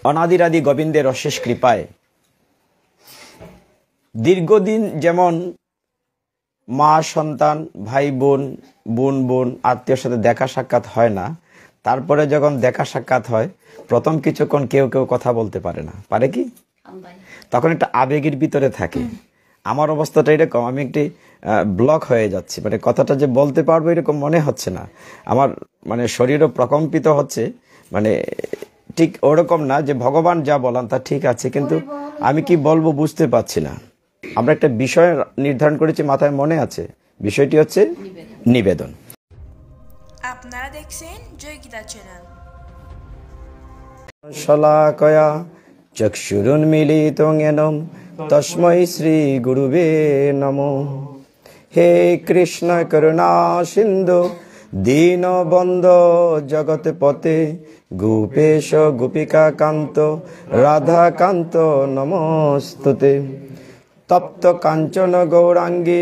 অনাদিরাদি গোবিন্দের অশেষ কৃপায় দীর্ঘদিন যেমন মা সন্তান ভাই বোন বোন বোন আত্মীয়র সাথে দেখা সাক্ষাৎ হয় না, তারপরে যখন দেখা সাক্ষাৎ হয় প্রথম কিছুক্ষণ কেউ কেউ কথা বলতে পারে না, পারে কি? তখন একটা আবেগের ভিতরে থাকে। আমার অবস্থাটা এরকম, আমি একটি ব্লক হয়ে যাচ্ছি, মানে কথাটা যে বলতে পারবো এরকম মনে হচ্ছে না। আমার মানে শরীরও প্রকম্পিত হচ্ছে, মানে ঠিক ওরকম না যে ভগবান যা বলান তা ঠিক আছে, কিন্তু আমি কি বলবো বুঝতে পারছি না। আমরা একটা বিষয় নির্ধারণ করেছি, মাথায় মনে আছে, বিষয়টি হচ্ছে নিবেদন। আপনারা দেখছেন জয় গীতা চ্যানেল। শলাকয়া চক্ষুরুন্মিলিতং येन তস্मै শ্রী গুরুবে নমঃ। হে কৃষ্ণ করুণা সিন্ধু দীনবন্ধো জগৎপতে গোপেশ গোপিকা কান্ত রাধা কান্ত নমস্তুতে। তপ্ত কাঞ্চন গৌরাঙ্গী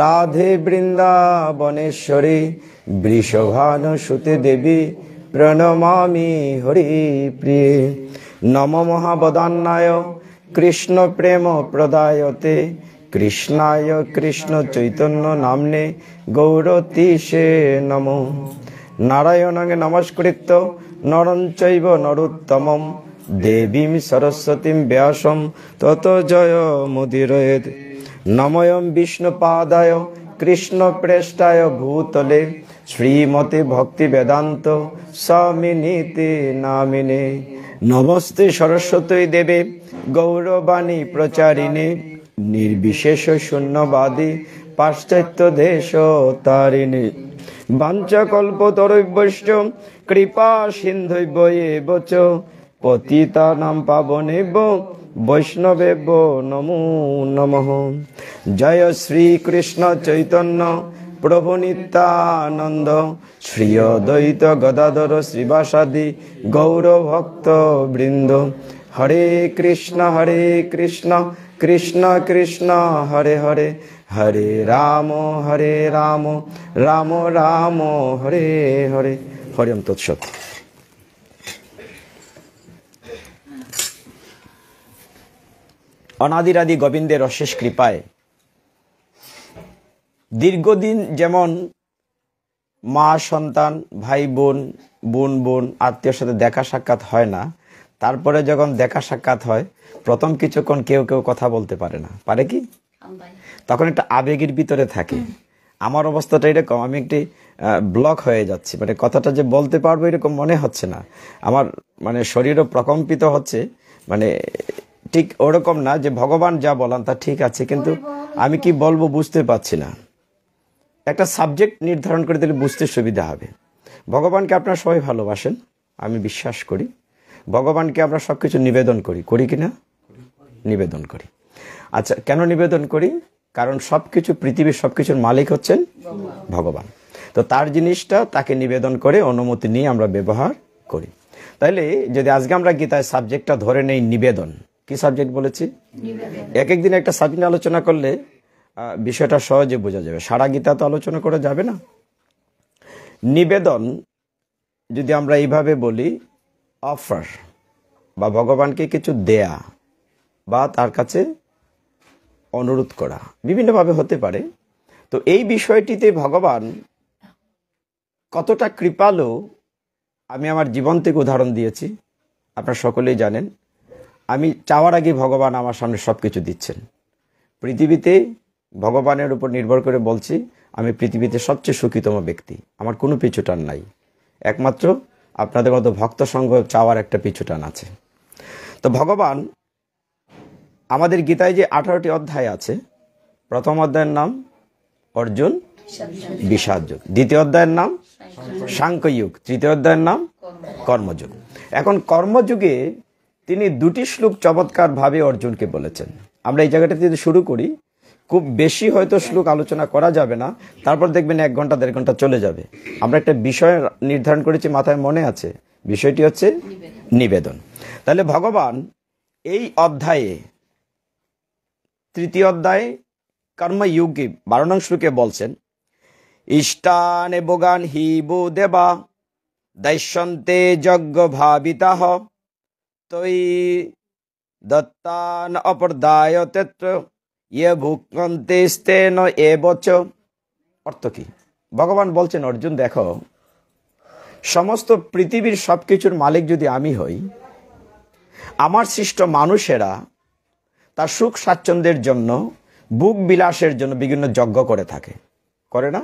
রাধে বৃন্দাবনেশ্বরী বৃষভানুসুতে দেবী প্রণমামি হরি প্রিয়ে। নম মহাবদান্নায় কৃষ্ণ প্রেম প্রদায়তে কৃষ্ণায় কৃষ্ণ চৈতন্য নামনে গৌরতীশে নমো। নারায়ণং নমস্কৃত্য নরং চৈব নরোত্তমং দেবীং সরস্বতীং ব্যাসং ততো জয় মুদিরয়েৎ। নমোऽয়ং বিষ্ণুপাদায় কৃষ্ণ প্রেষ্ঠায় ভূতলে শ্রীমতে ভক্তি বেদান্ত স্বামিনীতি নামিনে। নমস্তে সরস্বতী দেবে গৌরবাণী প্রচারিণে নির্বিশেষ শূন্যবাদী পাশ্চাত্য দেশ তারিণে। বাঞ্ছাকল্পতরুভ্যশ্চ কৃপা সিন্ধুভ্যেব চ পতিতানাং পাবনেভ্যো বৈষ্ণবেভ্যো নমো নমঃ। জয় শ্রী কৃষ্ণ চৈতন্য প্রভু নিত্যানন্দ শ্রী অদ্বৈত গদাধর শ্রীবাসাদি গৌর ভক্ত বৃন্দ। হরে কৃষ্ণ কৃষ্ণ কৃষ্ণ হরে হরে, হরে রাম রাম রাম হরে হরে। হরি ওম তৎসৎ। অনাদিরাদি গোবিন্দের অশেষ কৃপায় দীর্ঘদিন যেমন মা সন্তান ভাই বোন বোন বোন আত্মীয়র সাথে দেখা সাক্ষাৎ হয় না, তারপরে যখন দেখা সাক্ষাৎ হয় প্রথম কিছুক্ষণ কেউ কেউ কথা বলতে পারে না, পারে কি? তখন একটা আবেগের ভিতরে থাকে। আমার অবস্থাটা এরকম, আমি একটি ব্লক হয়ে যাচ্ছি, মানে কথাটা যে বলতে পারবো এরকম মনে হচ্ছে না। আমার মানে শরীরও প্রকম্পিত হচ্ছে, মানে ঠিক ওরকম না যে ভগবান যা বলান তা ঠিক আছে, কিন্তু আমি কি বলবো বুঝতে পারছি না। একটা সাবজেক্ট নির্ধারণ করে দিলে বুঝতে সুবিধা হবে। ভগবানকে আপনারা সবাই ভালোবাসেন, আমি বিশ্বাস করি। ভগবানকে আমরা সবকিছু নিবেদন করি, করি কিনা? নিবেদন করি। আচ্ছা, কেন নিবেদন করি? কারণ সবকিছু, পৃথিবীর সবকিছুর মালিক হচ্ছেন ভগবান। তো তার জিনিসটা তাকে নিবেদন করে অনুমতি নিয়ে আমরা ব্যবহার করি। তাইলে যদি আজকে আমরা গীতায় সাবজেক্টটা ধরে নেই নিবেদন, কি সাবজেক্ট বলেছি? এক একদিন একটা সাবজেক্ট আলোচনা করলে বিষয়টা সহজে বোঝা যাবে, সারা গীতা তো আলোচনা করা যাবে না। নিবেদন যদি আমরা এইভাবে বলি, অফার বা ভগবানকে কিছু দেয়া বা তার কাছে অনুরোধ করা, বিভিন্নভাবে হতে পারে। তো এই বিষয়টিতে ভগবান কতটা কৃপালু আমি আমার জীবন থেকে উদাহরণ দিয়েছি, আপনারা সকলেই জানেন। আমি চাওয়ার আগে ভগবান আমার সামনে সব কিছু দিচ্ছেন। পৃথিবীতে ভগবানের উপর নির্ভর করে বলছি, আমি পৃথিবীতে সবচেয়ে সুখীতম ব্যক্তি, আমার কোনো পিছুটান নাই। একমাত্র আপনাদের মতো ভক্ত সঙ্গ চাওয়ার একটা পিছুটান আছে। তো ভগবান আমাদের গীতায় যে 18টি অধ্যায় আছে, প্রথম অধ্যায়ের নাম অর্জুন বিষাদ যোগ, দ্বিতীয় অধ্যায়ের নাম সাংখ্যযোগ, তৃতীয় অধ্যায়ের নাম কর্মযোগ। এখন কর্মযুগে তিনি দুটি শ্লোক চমৎকার ভাবে অর্জুনকে বলেছেন। আমরা এই জায়গাটাতে যদি শুরু করি, খুব বেশি হয়তো শ্লোক আলোচনা করা যাবে না, তারপর দেখবেন 1 ঘন্টা 1.5 ঘন্টা চলে যাবে। আমরা একটা বিষয় নির্ধারণ করেছি, মাথায় মনে আছে, বিষয়টি হচ্ছে নিবেদন। তাহলে ভগবান এই অধ্যায়ে, তৃতীয় অধ্যায় কর্মযোগে 12 নং শ্লোকে বলছেন, ইষ্টানে ভোগান হি বো দেবা দৈশ্যন্তে যজ্ঞ ভাবিতাহ তৈ দত্তান অপরদায় তেত্র ইয়ে ভুক্তন্তে স্তেন এবচ। অর্থ কি? ভগবান বলছেন, অর্জুন দেখো, সমস্ত পৃথিবীর সবকিছুর মালিক যদি আমি হই, আমার সৃষ্ট মানুষেরা তার সুখ স্বাচ্ছন্দ্যের জন্য, বুক বিলাসের জন্য বিভিন্ন যজ্ঞ করে থাকে, করে না?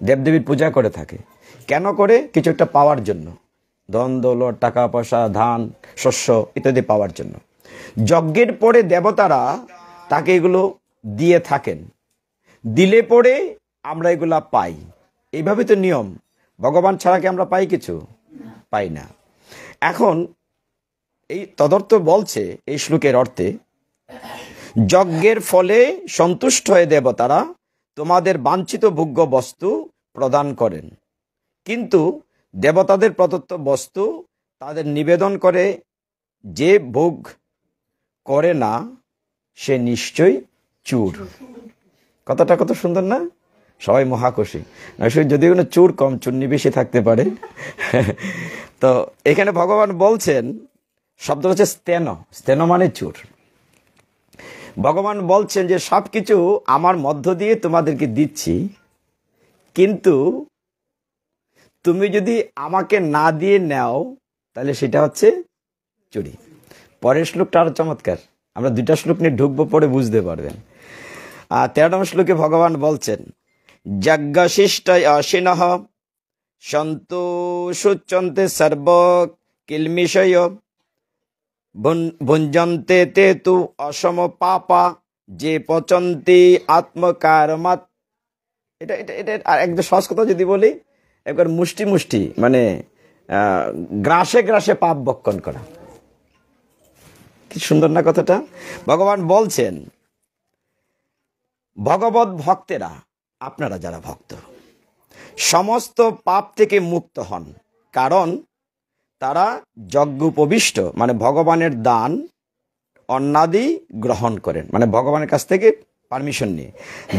দেবদেবীর পূজা করে থাকে। কেন করে? কিছু একটা পাওয়ার জন্য, ধন দৌলত, টাকা পয়সা, ধান শস্য ইত্যাদি পাওয়ার জন্য। যজ্ঞের পরে দেবতারা তাকে এগুলো দিয়ে থাকেন, দিলে পরে আমরা এগুলা পাই। এইভাবে তো নিয়ম। ভগবান ছাড়া কি আমরা পাই কিছু? পাই না। এখন এই তদর্থ বলছে এই শ্লোকের অর্থে, যজ্ঞের ফলে সন্তুষ্ট হয়ে দেবতারা তোমাদের বাঞ্ছিত ভোগ্য বস্তু প্রদান করেন, কিন্তু দেবতাদের প্রদত্ত বস্তু তাদের নিবেদন করে যে ভোগ করে না সে নিশ্চয়ই চুর। কথাটা কত সুন্দর না? সবাই মহাকুশি। যদি কোনো চুর কম, চুন্নি বেশি থাকতে পারে। তো এখানে ভগবান বলছেন, শব্দ হচ্ছে স্তেন। স্তেন মানে চুর। ভগবান বলছেন যে সবকিছু আমার মধ্য দিয়ে তোমাদেরকে দিচ্ছি, কিন্তু তুমি যদি আমাকে না দিয়ে নাও তাহলে সেটা হচ্ছে চুরি। পরের শ্লোকটা আরো চমৎকার, আমরা দুইটা শ্লোক নিয়ে ঢুকবো, পরে বুঝতে পারবেন। 13 নম্বর শ্লোকে ভগবান বলছেন, যজ্ঞশিষ্ট অশিনঃ সন্তোষুচ্যন্তে সর্ব কিলমিষয় ভুঞ্জন্তে তে তু অসম পাপা যে পচন্তি আত্মকারমাত। এটা এটা এটা আর একদম সহজ কথা যদি বলি, একবার মুষ্টি মুষ্টি মানে গ্রাসে গ্রাসে পাপ বক্ষণ করা। কি সুন্দর না কথাটা? ভগবান বলছেন, ভগবত ভক্তেরা, আপনারা যারা ভক্ত, সমস্ত পাপ থেকে মুক্ত হন, কারণ তারা যজ্ঞোপবিষ্ট মানে ভগবানের দান অন্নাদি গ্রহণ করেন, মানে ভগবানের কাছ থেকে পারমিশন নিয়ে।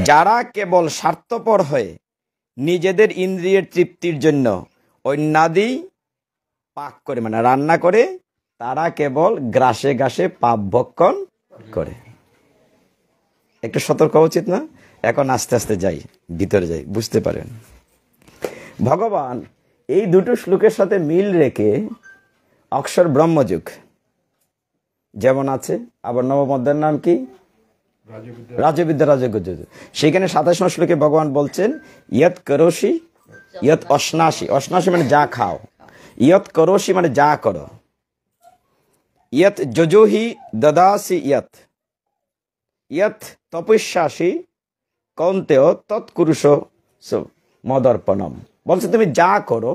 যারা কেবল স্বার্থপর হয়ে নিজেদের ইন্দ্রিয়ের তৃপ্তির জন্য অন্নাদি পাক করে মানে রান্না করে, তারা কেবল গ্রাসে গ্রাসে পাপ ভক্ষণ করে। একটু সতর্ক উচিত না? এখন আস্তে আস্তে যাই, ভিতরে যাই, বুঝতে পারেন। ভগবান এই দুটো শ্লোকের সাথে মিল রেখে অক্ষর ব্রহ্মযুগ যেমন আছে, আবার নবম অধ্যায়ের নাম কি? রাজবিদ্যা রাজযোগ। সেখানে 27 নম্বর শ্লোকে ভগবান বলছেন, ইয়ৎ করোষি ইয়ৎ অশ্নাসি। অশ্নাসি মানে যা খাও, ইয়ৎ করোষি মানে যা করো, ইয়ৎ যজোহি দদাসি ইয়ৎ ইয়ৎ তপস্যাসি কৌন্তেয় তৎকুরুষ মদর্পণম। বলছে তুমি যা করো,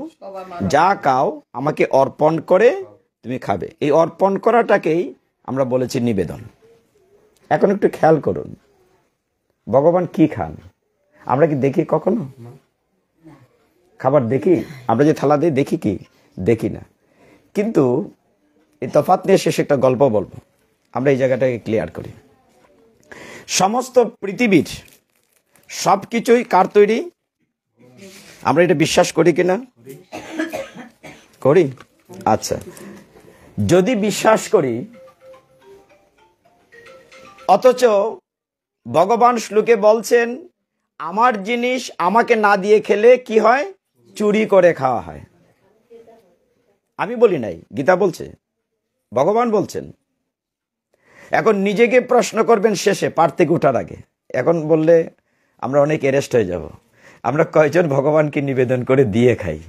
যা খাও, আমাকে অর্পণ করে তুমি খাবে। এই অর্পণ করাটাকেই আমরা বলেছি নিবেদন। এখন একটু খেয়াল করুন, ভগবান কি খান? আমরা কি দেখি কখনো? খাবার দেখি? আমরা যে থালা দিয়ে দেখি কি? দেখি না। কিন্তু এই তফাৎ নিয়ে শেষে একটা গল্প বলবো, আমরা এই জায়গাটাকে ক্লিয়ার করি। সমস্ত পৃথিবীর সবকিছুই কার তৈরি? আমরা এটা বিশ্বাস করি কিনা? করি। আচ্ছা, যদি বিশ্বাস করি, অথচ ভগবান শ্লোকে বলছেন আমার জিনিস আমাকে না দিয়ে খেলে কি হয়? চুরি করে খাওয়া হয়। আমি বলি নাই, গীতা বলছে, ভগবান বলছেন। এখন নিজেকে প্রশ্ন করবেন শেষে, পার থেকে ওঠার আগে। এখন বললে আমরা অনেক অ্যারেস্ট হয়ে যাব। আমরা কয়জন ভগবানকে নিবেদন করে দিয়ে খাই?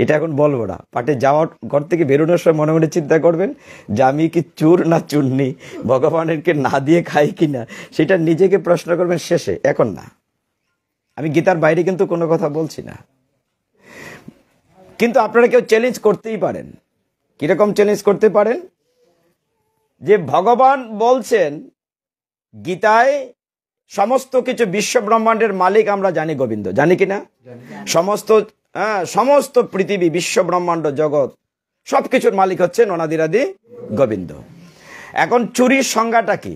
এটা এখন বলবো না। পাটে যাওয়ার ঘর থেকে বেরোনোর সময় মনে মনে চিন্তা করবেন যে আমি কি চুর না চুন্নি, ভগবানেরকে না দিয়ে খাই কিনা, সেটা নিজেকে প্রশ্ন করবেন শেষে, এখন না। আমি গীতার বাইরে কিন্তু কোনো কথা বলছি না। কিন্তু আপনারা কেউ চ্যালেঞ্জ করতেই পারেন। কিরকম চ্যালেঞ্জ করতে পারেন? যে ভগবান বলছেন গীতায় সমস্ত কিছু, বিশ্ব ব্রহ্মাণ্ডের মালিক আমরা জানি গোবিন্দ, জানি কিনা? সমস্ত পৃথিবী, বিশ্ব ব্রহ্মাণ্ড, জগৎ সবকিছুর মালিক হচ্ছেন অনাদিরাদি গোবিন্দ। এখন চুরির সংজ্ঞাটা কি?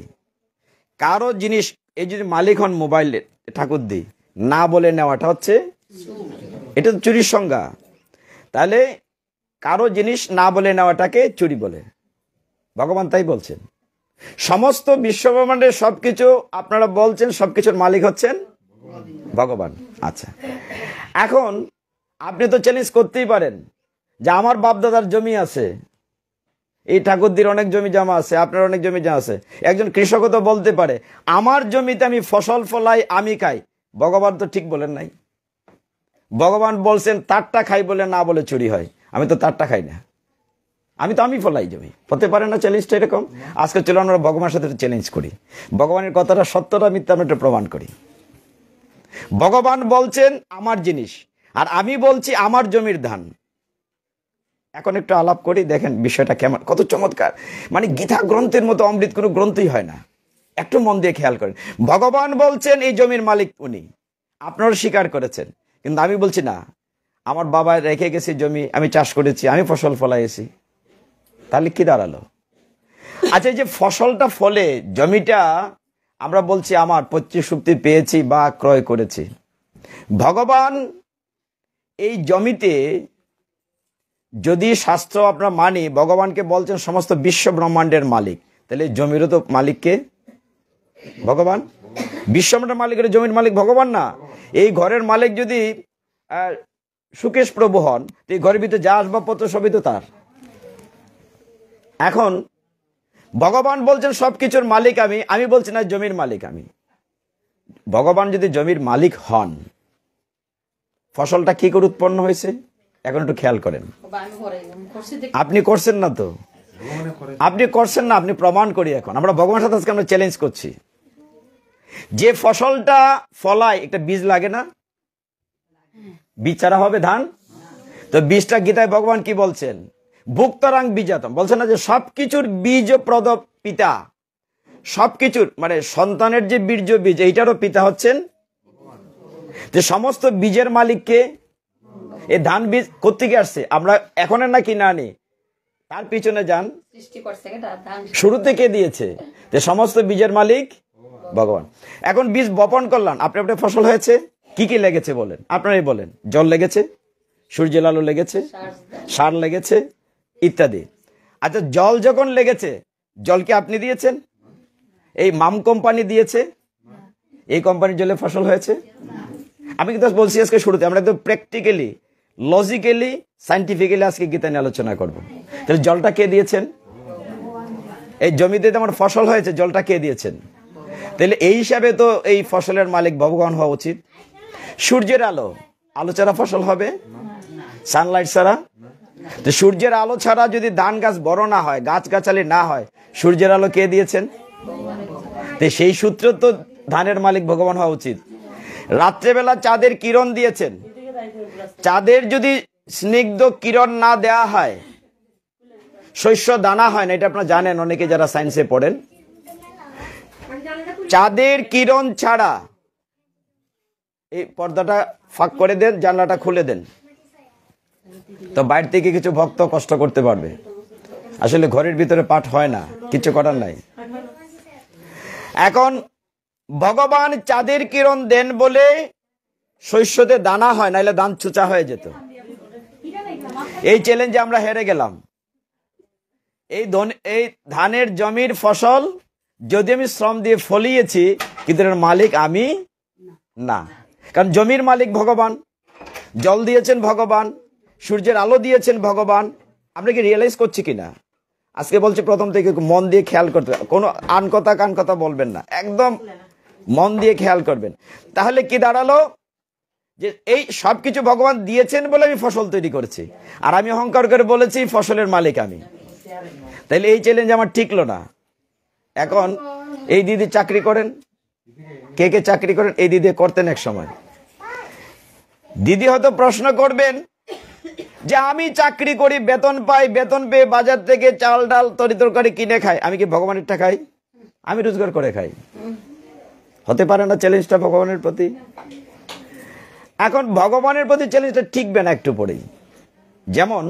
কারো জিনিস, এই যদি মালিক হন মোবাইলে, ঠাকুর দি না বলে নেওয়াটা হচ্ছে, এটা তো চুরির সংজ্ঞা। তাহলে কারো জিনিস না বলে নেওয়াটাকে চুরি বলে। ভগবান তাই বলছেন। সমস্ত বিশ্বব্রহ্মাণ্ডের সবকিছু আপনারা বলছেন সবকিছুর মালিক হচ্ছেন ভগবান। আচ্ছা, এখন আপনি তো চ্যালেঞ্জ করতেই পারেন যে আমার বাপদাদার জমি আছে, এই ঠাকুরদির অনেক জমি জমা আছে, আপনার অনেক জমি জমা আছে। একজন কৃষকও তো বলতে পারে আমার জমিতে আমি ফসল ফলাই, আমি খাই। ভগবান তো ঠিক বলেন নাই। ভগবান বলছেন তারটা খাই বলে, না বলে চুরি হয়। আমি তো তারটা খাই না, আমি ফলাই জমি। হতে পারে না চ্যালেঞ্জটা এরকম? আজকে চলো আমরা ভগবানের সাথে চ্যালেঞ্জ করি, ভগবানের কথাটা সত্যটা মিথ্যা আমরা একটু প্রমাণ করি। ভগবান বলছেন আমার জিনিস, আর আমি বলছি আমার জমির ধান। এখন একটু আলাপ করি, দেখেন বিষয়টা কেমন, কত চমৎকার। মানে গীতা গ্রন্থের মতো অমৃত কোনো গ্রন্থই হয় না। একটু মন দিয়ে খেয়াল করেন। ভগবান বলছেন এই জমির মালিক উনি, আপনারা স্বীকার করেছেন। কিন্তু আমি বলছি না, আমার বাবা রেখে গেছে জমি, আমি চাষ করেছি, আমি ফসল ফলাইছি। তাহলে কি দাঁড়ালো? আচ্ছা, এই যে ফসলটা ফলে জমিটা আমরা বলছি আমার পৈতৃক শক্তি পেয়েছি বা ক্রয় করেছি। ভগবান এই জমিতে, যদি শাস্ত্র আপনারা মানি, ভগবানকে বলছেন সমস্ত বিশ্ব ব্রহ্মাণ্ডের মালিক, তাহলে জমিরও তো মালিককে ভগবান। বিশ্বব্রহ্মাণ্ডের মালিকের জমির মালিক ভগবান না? এই ঘরের মালিক যদি সুকেশ প্রভু হন, তো এই ঘরের ভিতরে যা আসবাবপত্র সবই তো তার। এখন ভগবান বলছেন সবকিছুর মালিক আমি বলছি না জমির মালিক আমি। ভগবান যদি জমির মালিক হন, ফসলটা কি করে উৎপন্ন হয়েছে এখন একটু খেয়াল করেন। আপনি করছেন না তো, আপনি করছেন না, আপনি প্রমাণ করি। এখন আমরা ভগবানের সাথে আজকে আমরা চ্যালেঞ্জ করছি। যে ফসলটা ফলায় একটা বীজ লাগে না? বীজ ছাড়া হবে ধান? তো বীজটা গীতায় ভগবান কি বলছেন? ভুক্তরাং বীজাতম বলছেন না, যে সবকিছুর বীজ প্রদ পিতা। সবকিছুর মানে সন্তানের যে বীর্য বীজ, এইটারও পিতা হচ্ছেন। যে সমস্ত বীজের মালিককে, এই ধান বীজ কোত্থেকে আসছে? আমরা এখনের না কি না নি, তার পিছনে যান, শুরু থেকে দিয়েছে। যে সমস্ত বীজের মালিক ভগবান। এখন বীজ বপন করলাম, আপনি আপনার ফসল হয়েছে। কি কি লেগেছে বলেন, আপনারাই বলেন। জল লেগেছে, সূর্যের আলো লেগেছে, সার লেগেছে, ইত্যাদি। আচ্ছা, জল যখন লেগেছে, জল কি আপনি দিয়েছেন? এই মাম কোম্পানি দিয়েছে? এই কোম্পানির জলে ফসল হয়েছে? আমি কিন্তু বলছি আজকে শুরুতে আমরা একদম প্র্যাকটিক্যালি, লজিক্যালি, সাইন্টিফিক্যালি আজকে গীতা নিয়ে আলোচনা করব। তাহলে জলটা কে দিয়েছেন? এই জমিতে আমার ফসল হয়েছে, জলটা কে দিয়েছেন? তাহলে এই হিসাবে তো এই ফসলের মালিক ভগবান হওয়া উচিত। সূর্যের আলো, আলো ছাড়া ফসল হবে? সানলাইট ছাড়া? তো সূর্যের আলো ছাড়া যদি ধান গাছ বড় না হয়, গাছ গাছালি না হয়, সূর্যের আলো কে দিয়েছেন? তো সেই সূত্র তো ধানের মালিক ভগবান হওয়া উচিত। রাত্রেবেলা চাঁদের কিরণ দিয়েছেন, চাঁদের যদি স্নিগ্ধ কিরণ না দেয়া হয়, শস্য দানা হয় না। এটা আপনারা জানেন, অনেকে যারা সায়েন্সে পড়েন। চাঁদের কিরণ ছাড়া, এই পর্দাটা ফাঁক করে দেন, জানলাটা খুলে দেন, তো বাইরে থেকে কিছু ভক্ত কষ্ট করতে পারবে। আসলে ঘরের ভিতরে পাঠ হয় না, কিছু করার নাই। এখন ভগবান চাঁদের কিরণ দেন বলে শস্যতে দানা হয়, নাইলে ধান চুচা হয়ে যেত। এই চ্যালেঞ্জে আমরা হেরে গেলাম। এই ধানের জমির ফসল যদি আমি শ্রম দিয়ে ফলিয়েছি, কিন্তু এর মালিক আমি না। কারণ জমির মালিক ভগবান, জল দিয়েছেন ভগবান, সূর্যের আলো দিয়েছেন ভগবান। আমরা কি রিয়েলাইজ করছি কিনা? আজকে বলছি প্রথম থেকে মন দিয়ে খেয়াল করতে হবে, কোনো আন কথা কান কথা বলবেন না, একদম মন দিয়ে খেয়াল করবেন। তাহলে কি দাঁড়ালো? যে এই সবকিছু ভগবান দিয়েছেন বলে আমি ফসল তৈরি করেছি, আর আমি অহংকার করে বলেছি ফসলের মালিক আমি। তাইলে এই চ্যালেঞ্জ আমার ঠিকলো না। এখন এই দিদি চাকরি করেন, কে কে চাকরি করেন? এই দিদি করতেন এক সময়। দিদি হয়তো প্রশ্ন করবেন যে আমি চাকরি করি, বেতন পাই, বেতন পেয়ে বাজার থেকে চাল ডাল তরি তরকারি কিনে খাই, আমি কি ভগবানের টাকাই? আমি রোজগার করে খাই। হতে পারে না চ্যালেঞ্জটা ভগবানের প্রতি? এখন ভগবানের প্রতি চ্যালেঞ্জটা ঠিকবে না একটু পরেই। যেমন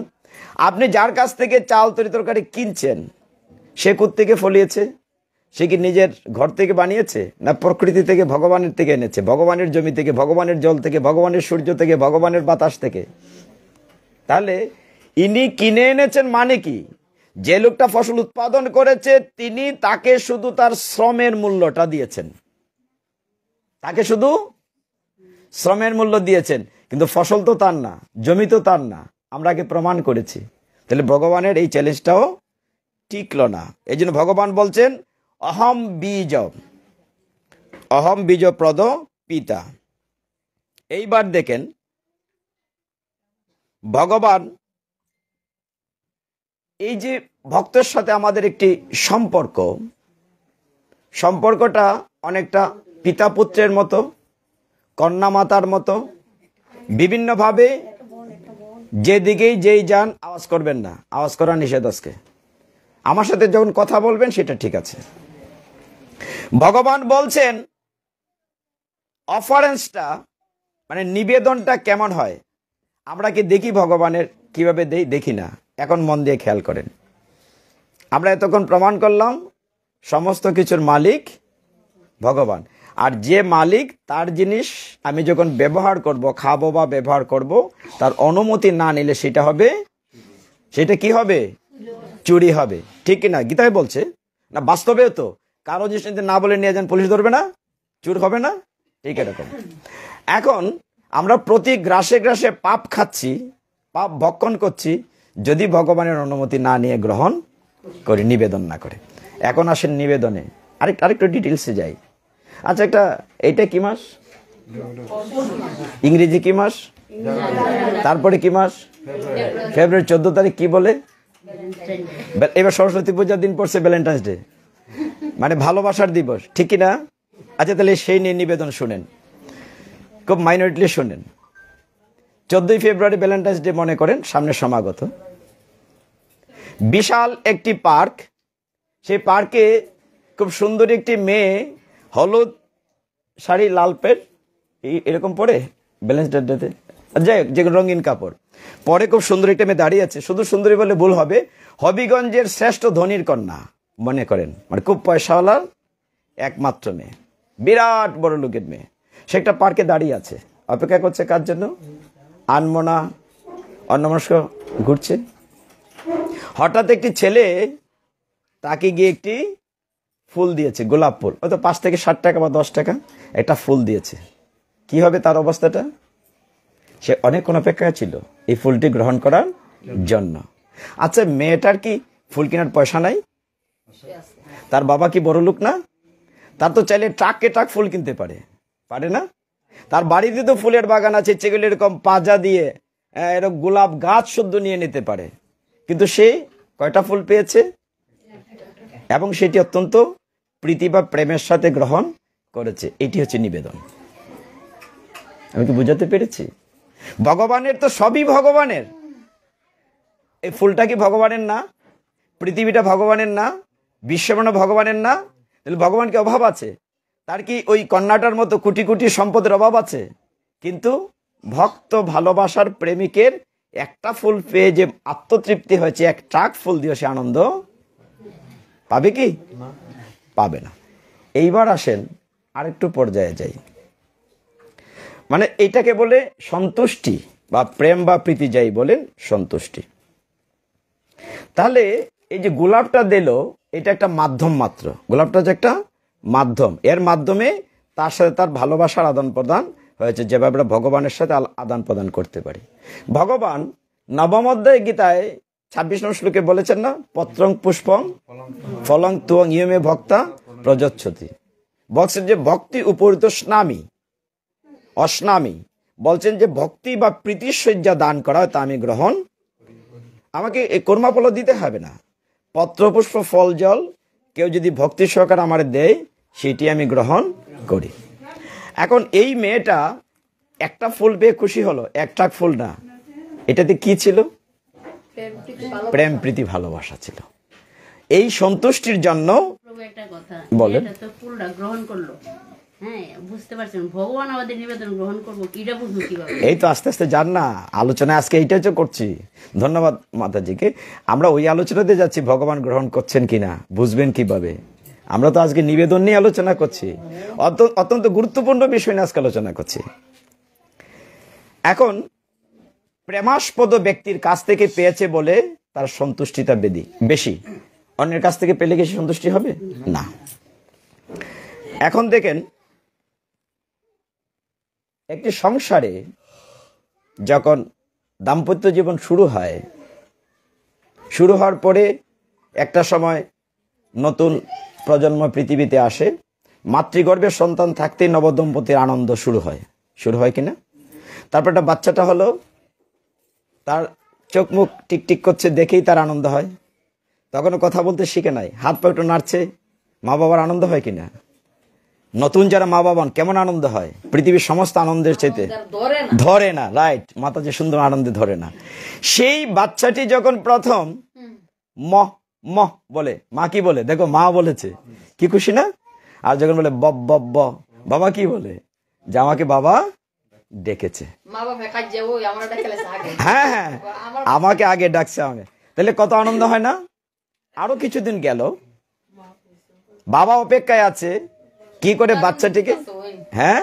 আপনি যার কাছ থেকে চাল তরি তরকারি কিনছেন, সে কোত্থেকে ফলিয়েছে? সে কি নিজের ঘর থেকে বানিয়েছে, না প্রকৃতি থেকে, ভগবানের থেকে এনেছে? ভগবানের জমি থেকে, ভগবানের জল থেকে, ভগবানের সূর্য থেকে, ভগবানের বাতাস থেকে। তাহলে ইনি কিনে এনেছেন মানে কি? যে লোকটা ফসল উৎপাদন করেছে তিনি তাকে শুধু তার শ্রমের মূল্যটা দিয়েছেন, তাকে শুধু শ্রমের মূল্য দিয়েছেন, কিন্তু ফসল তো তার না, জমি তো তার না। আমরা আগে প্রমাণ করেছি। তাহলে ভগবানের এই চ্যালেঞ্জটাও টিকলো না। এই জন্য ভগবান বলছেন অহম বীজ প্রদ পিতা। এইবার দেখেন ভগবান এই যে ভক্তের সাথে আমাদের একটি সম্পর্কটা অনেকটা পিতা পুত্রের মতো, কন্যা মাতার মতো। বিভিন্নভাবে যেদিকেই যেই যান আওয়াজ করবেন না, আওয়াজ করা নিষেধ আজকে। আমার সাথে যখন কথা বলবেন সেটা ঠিক আছে। ভগবান বলছেন অফারেন্সটা মানে নিবেদনটা কেমন হয়। আমরা কি দেখি ভগবানের কিভাবে দেই? দেখি না। এখন মন দিয়ে খেয়াল করেন। আমরা এতক্ষণ প্রমাণ করলাম সমস্ত কিছুর মালিক ভগবান, আর যে মালিক তার জিনিস আমি যখন ব্যবহার করব, খাবো বা ব্যবহার করব, তার অনুমতি না নিলে সেটা কি হবে? চুরি হবে। ঠিক কিনা? গীতায় বলছে না, বাস্তবেও তো কারো জিনিস না বলে নিয়ে যান, পুলিশ ধরবে না? চুর হবে না? ঠিক এরকম। এখন আমরা প্রতি গ্রাসে গ্রাসে পাপ খাচ্ছি, পাপ ভক্ষণ করছি, যদি ভগবানের অনুমতি না নিয়ে গ্রহণ করি, নিবেদন না করে। এখন আসেন নিবেদনে আরেকটু ডিটেলসে যাই। আচ্ছা, এইটা কি মাস? ইংরেজি কি মাস? তারপরে কি মাস? ফেব্রুয়ারি 14 তারিখ কি বলে? এবার সরস্বতী পূজার দিন পড়ছে ভ্যালেন্টাইন্স ডে, মানে ভালোবাসার দিবস, ঠিক কিনা? আচ্ছা, তাহলে সেই নিয়ে নিবেদন শুনেন, খুব মাইনরিটলি শুনেন। 14 ফেব্রুয়ারি ভ্যালেন্টাইন্স ডে মনে করেন, সামনে সমাগত। বিশাল একটি পার্ক, সেই পার্কে খুব সুন্দর একটি মেয়ে, হলুদ শাড়ি, লাল প্যান্ট এরকম পরে ভ্যালেন্টাইন্স ডেতে, যাই হোক, যে রঙিন কাপড় পরে খুব সুন্দর একটা মেয়ে দাঁড়িয়ে আছে। শুধু সুন্দরী বলে ভুল হবে, হবিগঞ্জের শ্রেষ্ঠ ধনীর কন্যা মনে করেন, মানে খুব পয়সাওয়ালা একমাত্র মেয়ে, বিরাট বড় লোকের মেয়ে। সে একটা পার্কে দাঁড়িয়ে আছে, অপেক্ষা করছে কার জন্য? আনমনা অন্যমনস্ক ঘুরছে। হঠাৎ একটি ছেলে তাকে গিয়ে একটি ফুল দিয়েছে, গোলাপ ফুল, হয়তো 5 থেকে 60 টাকা বা 10 টাকা একটা ফুল দিয়েছে। কি হবে তার অবস্থাটা? সে অনেকক্ষণ অপেক্ষায় ছিল এই ফুলটি গ্রহণ করার জন্য। আচ্ছা, মেয়েটার কি ফুল কেনার পয়সা নাই? তার বাবা কি বড় লোক না? তার তো চাইলে ট্রাকে ট্রাক ফুল কিনতে পারে না? তার বাড়িতে তো ফুলের বাগান আছে, যেগুলো এরকম পাজা দিয়ে এরকম গোলাপ গাছ শুদ্ধ নিয়ে নিতে পারে, কিন্তু সে কয়টা ফুল পেয়েছে? এবং সেটি অত্যন্ত প্রীতি বা প্রেমের সাথে গ্রহণ করেছে। এটি হচ্ছে নিবেদন। আমি কি বুঝাতে পেরেছি? ভগবানের তো সবই ভগবানের। এই ফুলটা কি ভগবানের না? পৃথিবীটা ভগবানের না? বিশ্বব্রহ্মাণ্ড ভগবানের না? তাহলে ভগবান কি অভাব আছে? তার কি ওই কন্যাটার মতো কোটি কোটি সম্পদের অভাব আছে? কিন্তু ভক্ত ভালোবাসার প্রেমিকের একটা ফুল পেয়ে যে আত্মতৃপ্তি হয়েছে, এক ট্রাক ফুল দিয়ে সে আনন্দ পাবে কি? পাবে না। এইবার আসেন আরেকটু পর্যায়ে যাই, মানে এটাকে বলে সন্তুষ্টি বা প্রেম বা প্রীতি, যাই বলেন, সন্তুষ্টি। তাহলে এই যে গোলাপটা দিল, এটা একটা মাধ্যম মাত্র। গোলাপটা যে একটা মাধ্যম, এর মাধ্যমে তার সাথে তার ভালোবাসার আদান প্রদান হয়েছে, যেভাবে আমরা ভগবানের সাথে আদান প্রদান করতে পারি। ভগবান নবম অধ্যায় গীতায় 26 নম্বর শ্লোকে বলেছেন না, পত্রং পুষ্পং ফলং তুয়ং ইয়মে ভক্তা প্রযচ্ছতি। বলছেন যে ভক্তি উপরিত স্নামি অস্নামি, বলছেন যে ভক্তি বা প্রীতির শয্যা দান করা হয়, তা আমি গ্রহণ, আমাকে এই কর্মাফল দিতে হবে না। পত্র পুষ্প ফল জল কেউ যদি ভক্তি সহকারে আমার দেয়, সেটি আমি গ্রহণ করি। এখন এই মেয়েটা একটা ফুল পেয়ে খুশি হলো, একটা ফুল না, এটাতে কি ছিল? প্রেম প্রীতি ভালোবাসা ছিল। এই সন্তুষ্টির জন্য বলেন, ফুলটা গ্রহণ করলো, হ্যাঁ, বুঝতে পারছেন ভগবান আমাদের নিবেদন গ্রহণ করবো, এটা বুঝবো কিভাবে? এই তো আস্তে আস্তে যান না আলোচনা, আজকে এইটাই তো করছি। ধন্যবাদ মাতাজিকে। আমরা ওই আলোচনাতে যাচ্ছি, ভগবান গ্রহণ করছেন কিনা বুঝবেন কিভাবে। আমরা তো আজকে নিবেদন নিয়ে আলোচনা করছি, অত্যন্ত গুরুত্বপূর্ণ বিষয় নিয়ে আজকে আলোচনা করছি। এখন প্রেমাস্পদ ব্যক্তির কাছ থেকে পেয়েছে বলে তার সন্তুষ্টিটা বেশি। অন্যের কাছ থেকে পেলে কি সন্তুষ্টি হবে না। এখন দেখেন, একটি সংসারে যখন দাম্পত্য জীবন শুরু হওয়ার পরে একটা সময় নতুন প্রজন্ম পৃথিবীতে আসে, মাতৃগর্ভের সন্তান থাকতেই নবদম্পতির আনন্দ শুরু হয় কিনা। তারপর একটা বাচ্চাটা হলো, তার চোখ মুখ টিকটিক করছে দেখেই তার আনন্দ হয়, তখনও কথা বলতে শিখে নাই, হাত পা একটু নাড়ছে, মা বাবার আনন্দ হয় কিনা। নতুন যারা মা বাবা কেমন আনন্দ হয়, পৃথিবীর সমস্ত আনন্দের চাইতে ধরে না, রাইট, মাথা যে সুন্দর আনন্দে ধরে না। সেই বাচ্চাটি যখন প্রথম মহ মহ বলে, মা কি বলে দেখো, মা বলেছে, কি খুশি না। আর যখন বলে বব বব ব, বাবা কি বলে, যে আমাকে বাবা ডেকেছে, হ্যাঁ হ্যাঁ আমাকে আগে ডাকছে, আমাকে, তাহলে কত আনন্দ হয় না। আরো কিছুদিন গেল, বাবা অপেক্ষায় আছে কি করে বাচ্চাটিকে, হ্যাঁ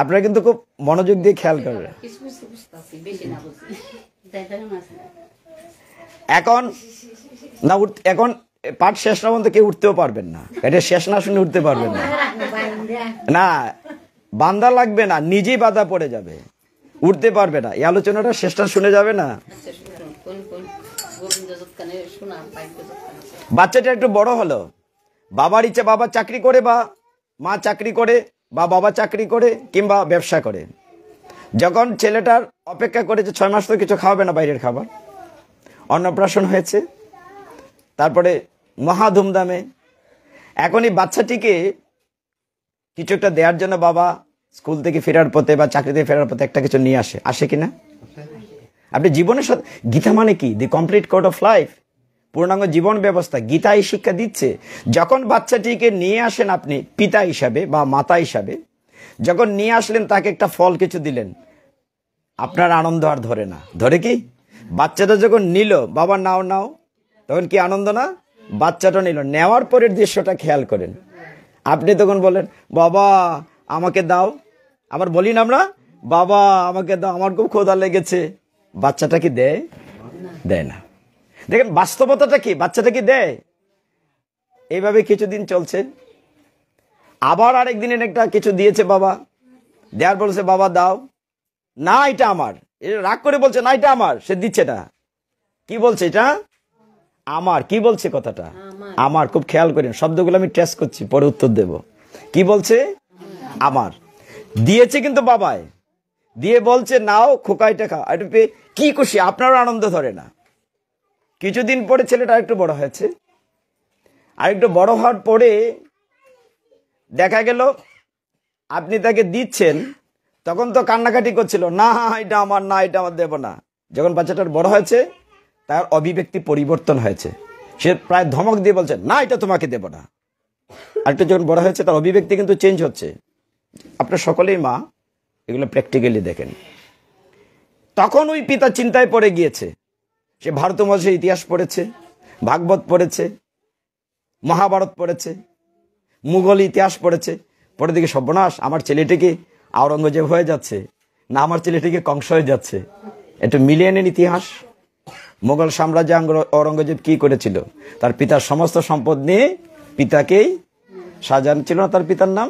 আপনারা কিন্তু খুব মনোযোগ দিয়ে খেয়াল করবেন। এখন না এখন পাঠ শেষ না পর্যন্ত কেউ উঠতেও পারবেন না, এটা শেষ না শুনে উঠতে পারবেন না, না বান্দা লাগবে না, নিজেই বাধা পড়ে যাবে, উঠতে পারবে না। এই আলোচনাটা শেষটা শুনে যাবে না। বাচ্চাটা একটু বড় হলো, বাবার ইচ্ছে, বাবা চাকরি করে বা মা চাকরি করে বা বাবা চাকরি করে কিংবা ব্যবসা করে। যখন ছেলেটার অপেক্ষা করেছে 6 মাস তো কিছু খাওয়াবে না বাইরের খাবার, অন্নপ্রাশন হয়েছে, তারপরে মহা ধুমধামে। এখন এই বাচ্চাটিকে কিছু একটা দেওয়ার জন্য বাবা স্কুল থেকে ফেরার পথে বা চাকরি থেকে ফেরার পথে একটা কিছু নিয়ে আসে কিনা। আপনি জীবনের সাথে, গীতা মানে কি, দি কমপ্লিট কোড অফ লাইফ, পূর্ণাঙ্গ জীবন ব্যবস্থা, গীতা এই শিক্ষা দিচ্ছে। যখন বাচ্চাটিকে নিয়ে আসেন আপনি পিতা হিসাবে বা মাতা হিসাবে, যখন নিয়ে আসলেন তাকে একটা ফল কিছু দিলেন, আপনার আনন্দ আর ধরে না, ধরে কি। বাচ্চাটা যখন নিল, বাবা নাও নাও, তখন কি আনন্দ না। বাচ্চাটা নিল, নেওয়ার পরের দৃশ্যটা খেয়াল করেন, আপনি তখন বলেন বাবা আমাকে দাও, আবার বলি না আমরা বাবা আমাকে দাও, আমার খুব ক্ষুধা লেগেছে, বাচ্চাটা কি দেয়, দেয় না। দেখেন বাস্তবতাটা কি, বাচ্চাটা কি দেয়। এইভাবে কিছুদিন চলছে, আবার আরেকদিন একটা কিছু দিয়েছে বাবা, দেয়ার বলছে বাবা দাও, না এটা আমার, রাগ করে বলছে না এটা আমার, সে দিচ্ছে না, কি বলছে এটা আমার, কি বলছে কথাটা আমার, খুব খেয়াল করেন শব্দগুলো আমি টেস্ট করছি, পরে উত্তর দেব। কি বলছে, আমার, দিয়েছে কিন্তু বাবায়, দিয়ে বলছে নাও খোকা এটা খা, এটা পেয়ে কি খুশি, আপনারও আনন্দ ধরে না। কিছুদিন পরে ছেলেটা আরেকটু বড় হয়েছে, আরেকটু বড় হওয়ার পরে দেখা গেল আপনি তাকে দিচ্ছেন, তখন তো কান্নাকাটি করছিল, না এটা আমার, না এটা আমার, দেব না। যখন বাচ্চাটার বড় হয়েছে তার অভিব্যক্তি পরিবর্তন হয়েছে, সে প্রায় ধমক দিয়ে বলছে না এটা তোমাকে দেব না। আরেকটু যখন বড় হয়েছে তার অভিব্যক্তি কিন্তু চেঞ্জ হচ্ছে। আপনার সকলেই মা এগুলো প্র্যাকটিক্যালি দেখেন। তখন ওই পিতা চিন্তায় পড়ে গিয়েছে, সে ভারত বর্ষের ইতিহাস পড়েছে, ভাগবত পড়েছে, মহাভারত পড়েছে, মুঘল ইতিহাস পড়েছে, পরে দেখে সর্বনাশ, আমার ছেলেটিকে আওরঙ্গজেব হয়ে যাচ্ছে, না আমার ছেলেটিকে কংস হয়ে যাচ্ছে। একটু মিলিয়ে নেন ইতিহাস। মুঘল সাম্রাজ্যে ঔরঙ্গজেব কি করেছিল, তার পিতার সমস্ত সম্পদ নিয়ে পিতাকেই শাহজাহান ছিল না তার পিতার নাম,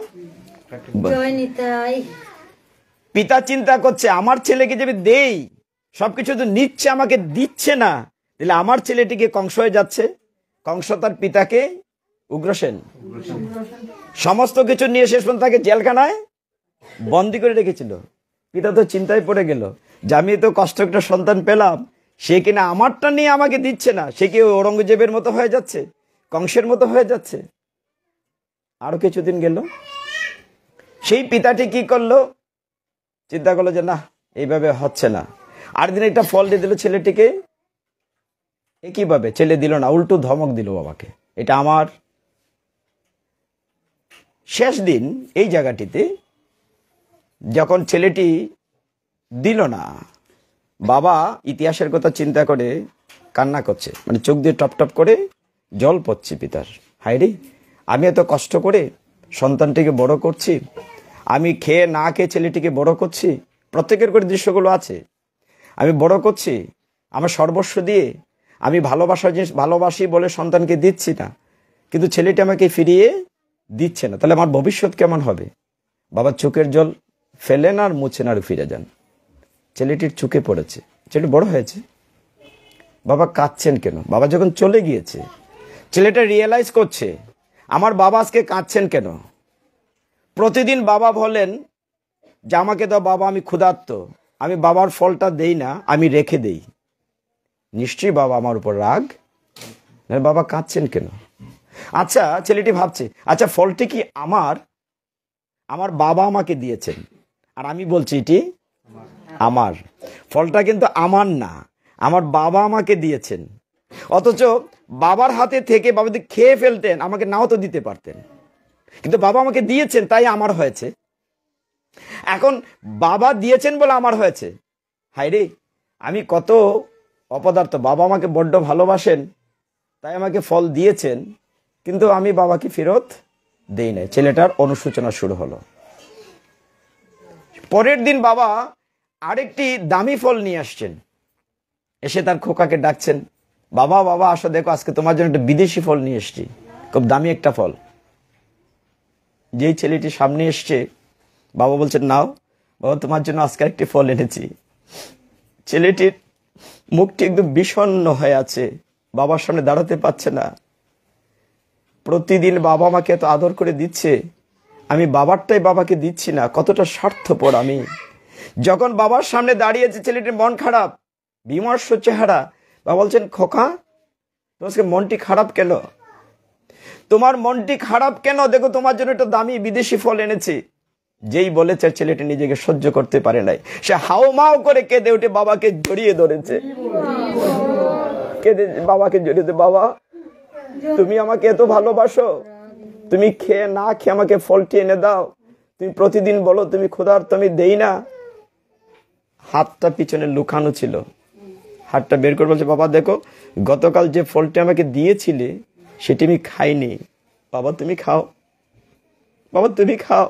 পিতা চিন্তা করছে আমার ছেলেকে যদি দেই, সবকিছু তো নিচ্ছে আমাকে দিচ্ছে না, তাহলে আমার ছেলেটিকে কংস হয়ে যাচ্ছে। কংস তার পিতাকে উগ্রসেন সমস্ত কিছু নিয়ে শেষ পর্যন্ত তাকে জেলখানায় বন্দি করে রেখেছিল। পিতা তো চিন্তায় পড়ে গেল যে আমি তো কষ্ট একটা সন্তান পেলাম, সে কিনা আমারটা নিয়ে আমাকে দিচ্ছে না, সে কি ঔরঙ্গজেবের মতো হয়ে যাচ্ছে, কংসের মতো হয়ে যাচ্ছে। আরো কিছুদিন গেল, সেই পিতাটি কি করলো, চিন্তা করলো যে না এইভাবে হচ্ছে না, আর দিন একটা ফল দিয়ে দিল ছেলেটিকে। একইভাবে ছেলে দিল না, উল্টো ধমক দিল বাবাকে, এটা আমার। শেষ দিন এই জায়গাটিতে যখন ছেলেটি দিল না, বাবা ইতিহাসের কথা চিন্তা করে কান্না করছে, মানে চোখ দিয়ে টপ টপ করে জল পড়ছে পিতার। হায়রে, আমি এত কষ্ট করে সন্তানটিকে বড় করছি, আমি খেয়ে না খেয়ে ছেলেটিকে বড় করছি, প্রত্যেকের করে দৃশ্যগুলো আছে, আমি বড় করছি, আমার সর্বস্ব দিয়ে আমি ভালোবাসি বলে সন্তানকে দিচ্ছি না, কিন্তু ছেলেটি আমাকে ফিরিয়ে দিচ্ছে না, তাহলে আমার ভবিষ্যৎ কেমন হবে? বাবার চোখের জল ফেলেন আর মুছেন আর ফিরে যান। ছেলেটির চোখে পড়েছে, ছেলেটি বড় হয়েছে। বাবা কাঁদছেন কেন? বাবা যখন চলে গিয়েছে ছেলেটা রিয়েলাইজ করছে আমার বাবা আজকে কাঁদছেন কেন। প্রতিদিন বাবা বলেন যে আমাকে দাও বাবা, আমি ক্ষুধার্ত, আমি বাবার ফলটা দেই না, আমি রেখে দেই। নিশ্চয়ই বাবা আমার উপর রাগ। বাবা কাঁদছেন কেন? আচ্ছা, ছেলেটি ভাবছে আচ্ছা ফলটি কি আমার বাবা আমাকে দিয়েছেন, আর আমি বলছি এটি আমার। ফলটা কিন্তু আমার না, আমার বাবা আমাকে দিয়েছেন। অথচ বাবার হাতে থেকে বাবা যদি খেয়ে ফেলতেন আমাকে নাও তো দিতে পারতেন, কিন্তু বাবা আমাকে দিয়েছেন তাই আমার হয়েছে। এখন বাবা দিয়েছেন বলে আমার হয়েছে। হায় রে, আমি কত অপদার্থ। বাবা আমাকে বড্ড ভালোবাসেন তাই আমাকে ফল দিয়েছেন, কিন্তু আমি বাবাকে ফেরত দেই নাই। ছেলেটার অনুশোচনা শুরু হলো। পরের দিন বাবা আরেকটি দামি ফল নিয়ে আসছেন, এসে তার খোকাকে ডাকছেন, বাবা বাবা আসো দেখো আজকে তোমার জন্য একটা বিদেশি ফল নিয়ে এসছি, খুব দামি একটা ফল। যেই ছেলেটি সামনে এসছে বাবা বলছেন নাও বাবা, তোমার জন্য আজকে একটি ফল এনেছি। ছেলেটির মুখটি একদম বিষণ্ণ হয়ে আছে, বাবার সামনে দাঁড়াতে পারছে না। প্রতিদিন বাবা আমাকে এত আদর করে দিচ্ছে, আমি বাবারটাই বাবাকে দিচ্ছি না, কতটা স্বার্থপর আমি। যখন বাবার সামনে দাঁড়িয়েছে ছেলেটির মন খারাপ, বিমর্ষ চেহারা। বাবা বলছেন খোকা তোমার মনটি খারাপ কেন? তোমার মনটি খারাপ কেন? দেখো তোমার জন্য একটা দামি বিদেশি ফল এনেছি। যেই বলেছে ছেলেটি নিজেকে সহ্য করতে পারে নাই, সে হাউমাউ করে কেঁদে উঠে বাবাকে জড়িয়ে ধরেছে। কেঁদে বাবাকে জড়িয়ে, বাবা তুমি আমাকে এত ভালোবাসো, তুমি খেয়ে না খেয়ে আমাকে ফলটি এনে দাও, তুমি প্রতিদিন বলো তুমি ক্ষুধার্ত, আমি দেই না। হাতটা পিছনে লুকানো ছিল, হাতটা বের করে বলছে বাবা দেখো গতকাল যে ফলটি আমাকে দিয়েছিলে সেটি আমি খাইনি, বাবা তুমি খাও, বাবা তুমি খাও।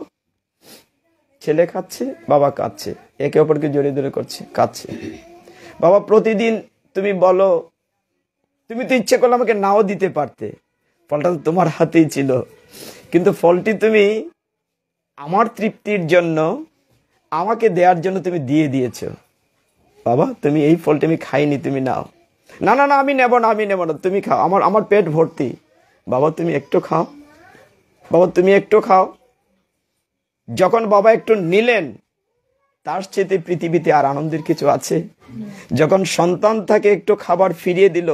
ছেলে খাচ্ছে, বাবা কাঁদছে, একে অপরকে জড়িয়ে ধরে করছে, কাঁদছে। বাবা প্রতিদিন তুমি বলো, তুমি তো ইচ্ছে করলে আমাকে নাও দিতে পারতে, ফলটা তো তোমার হাতেই ছিল, কিন্তু ফলটি তুমি আমার তৃপ্তির জন্য আমাকে দেওয়ার জন্য তুমি দিয়ে দিয়েছ। বাবা তুমি এই ফলটি আমি খাইনি, তুমি নাও। না না না আমি নেব না, আমি নেব না, তুমি খাও, আমার পেট ভর্তি। বাবা তুমি একটু খাও, বাবা তুমি একটু খাও। যখন বাবা একটু নিলেন, তার চেয়ে পৃথিবীতে আর আনন্দের কিছু আছে? যখন সন্তান তাকে একটু খাবার ফিরিয়ে দিল,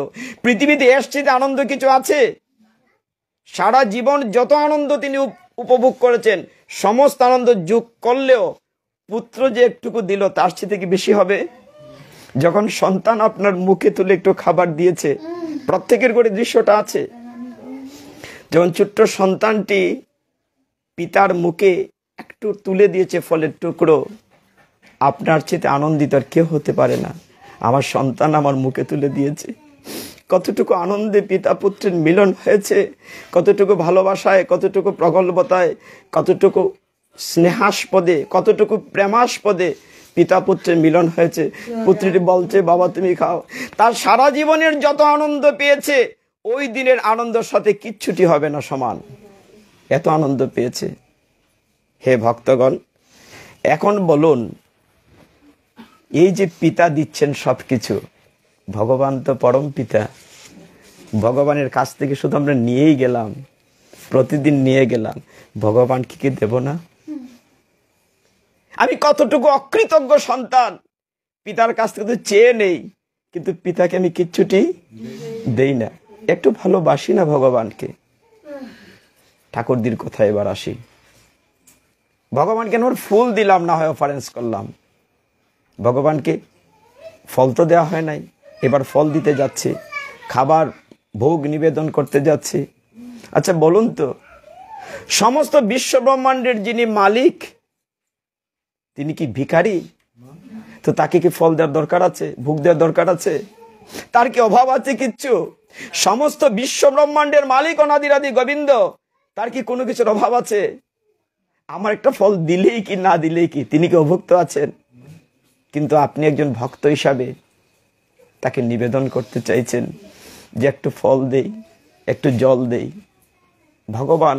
পৃথিবীতে এর চেয়ে আনন্দ কিছু আছে? সারা জীবন যত আনন্দ তিনি উপভোগ করেছেন, সমস্ত আনন্দ যোগ করলেও পুত্র যে একটুকু দিল তার চেয়ে কি বেশি হবে? যখন সন্তান আপনার মুখে তুলে একটু খাবার দিয়েছে, প্রত্যেকের করে দৃশ্যটা আছে, যখন ছোট্ট সন্তানটি পিতার মুখে একটু তুলে দিয়েছে ফলের টুকরো, আপনার চেয়ে আনন্দিত আর কেউ হতে পারে না। আমার সন্তান আমার মুখে তুলে দিয়েছে, কতটুকু আনন্দে পিতা পুত্রের মিলন হয়েছে, কতটুকু ভালোবাসায়, কতটুকু প্রগল্ভতায়, কতটুকু স্নেহাস্পদে, কতটুকু প্রেমাস্পদে পিতা পুত্রের মিলন হয়েছে। পুত্রটি বলছে বাবা তুমি খাও। তার সারা জীবনের যত আনন্দ পেয়েছে ওই দিনের আনন্দের সাথে কিচ্ছুটি হবে না সমান, এত আনন্দ পেয়েছে। হে ভক্তগণ, এখন বলুন, এই যে পিতা দিচ্ছেন সবকিছু, ভগবান তো পরম পিতা, ভগবানের কাছ থেকে শুধু আমরা নিয়েই গেলাম, প্রতিদিন নিয়ে গেলাম, ভগবান কি দেব না? আমি কতটুকু অকৃতজ্ঞ সন্তান, পিতার কাছ থেকে তো চেয়ে নেই, কিন্তু পিতাকে আমি কিচ্ছুটি দেই না, একটু ভালোবাসি না ভগবানকে। ঠাকুরদির কথা এবার আসি। ভগবানকে আমার ফুল দিলাম না, হয় অফারেন্স করলাম, ভগবানকে ফল তো দেওয়া হয় নাই, এবার ফল দিতে যাচ্ছে, খাবার ভোগ নিবেদন করতে যাচ্ছে। আচ্ছা বলুন তো, সমস্ত বিশ্ব ব্রহ্মাণ্ডের যিনি মালিক তিনি কি ভিখারি? তো তাকে কি ফল দেওয়ার দরকার আছে, ভোগ দেওয়ার দরকার আছে? তার কি অভাব আছে কিচ্ছু? সমস্ত বিশ্ব ব্রহ্মাণ্ডের মালিক অনাদিরাদি গোবিন্দ, তার কি কোনো কিছুর অভাব আছে? আমার একটা ফল দিলেই কি না দিলেই কি তিনি কি অভুক্ত আছেন? কিন্তু আপনি একজন ভক্ত হিসাবে তাকে নিবেদন করতে চাইছেন যে একটু ফল দেই, একটু জল দেই। ভগবান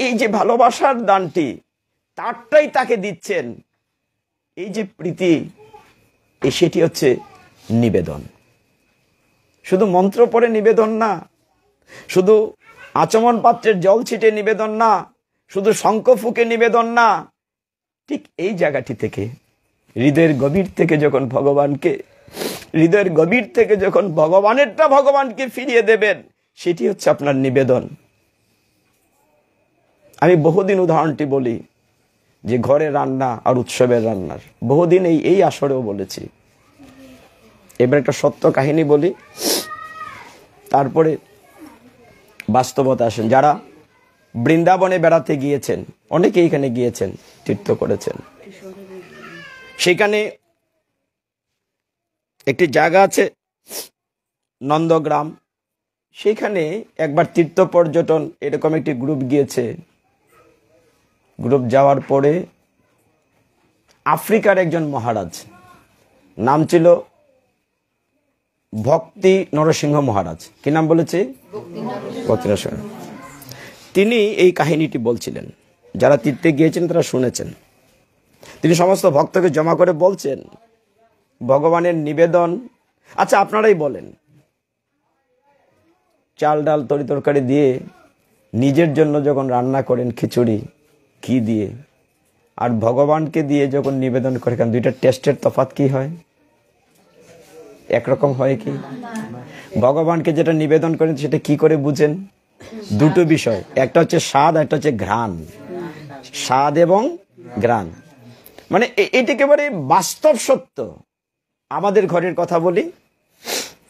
এই যে ভালোবাসার দানটি তারটাই তাকে দিচ্ছেন। এই যে প্রীতি, সেটি হচ্ছে নিবেদন। শুধু মন্ত্র পড়ে নিবেদন না, শুধু আচমন পাত্রের জল ছিটে নিবেদন না, শুধু শঙ্খ ফুঁকে নিবেদন না। ঠিক এই জায়গাটি থেকে, হৃদয়ের গভীর থেকে যখন হৃদয়ের গভীর থেকে যখন ভগবানেরটা ভগবানকে ফিরিয়ে দেবেন, সেটি হচ্ছে আপনার নিবেদন। আমি বহুদিন উদাহরণটি বলি যে ঘরে রান্না আর উৎসবের রান্নার, বহুদিন এই আসরেও বলেছি। এবার একটা সত্য কাহিনী বলি, তারপরে বাস্তবতা আসেন। যারা বৃন্দাবনে বেড়াতে গিয়েছেন, অনেকে এখানে গিয়েছেন, তীর্থ করেছেন, সেখানে একটি জায়গা আছে নন্দগ্রাম, সেখানে একবার তীর্থ পর্যটন এরকম একটি গ্রুপ গিয়েছে। গ্রুপ যাওয়ার পরে আফ্রিকার একজন মহারাজ, নাম ছিল ভক্তি নরসিংহ মহারাজ। কি নাম বলেছে? ভক্তি নরসিংহ। তিনি এই কাহিনীটি বলছিলেন, যারা তীর্থে গিয়েছেন তারা শুনেছেন। তিনি সমস্ত ভক্তকে জমা করে বলছেন, ভগবানের নিবেদন, আচ্ছা আপনারাই বলেন, চাল ডাল তরি তরকারি দিয়ে নিজের জন্য যখন রান্না করেন খিচুড়ি ঘি দিয়ে, আর ভগবানকে দিয়ে যখন নিবেদন করে, কারণ দুইটা টেস্টের তফাৎ কি হয়? একরকম হয় কি? ভগবানকে যেটা নিবেদন করেন সেটা কি করে বুঝেন? দুটো বিষয়, একটা হচ্ছে স্বাদ, একটা হচ্ছে ঘ্রাণ। স্বাদ এবং ঘ্রাণ, মানে এটা একেবারে বাস্তব সত্য। আমাদের ঘরের কথা বলি,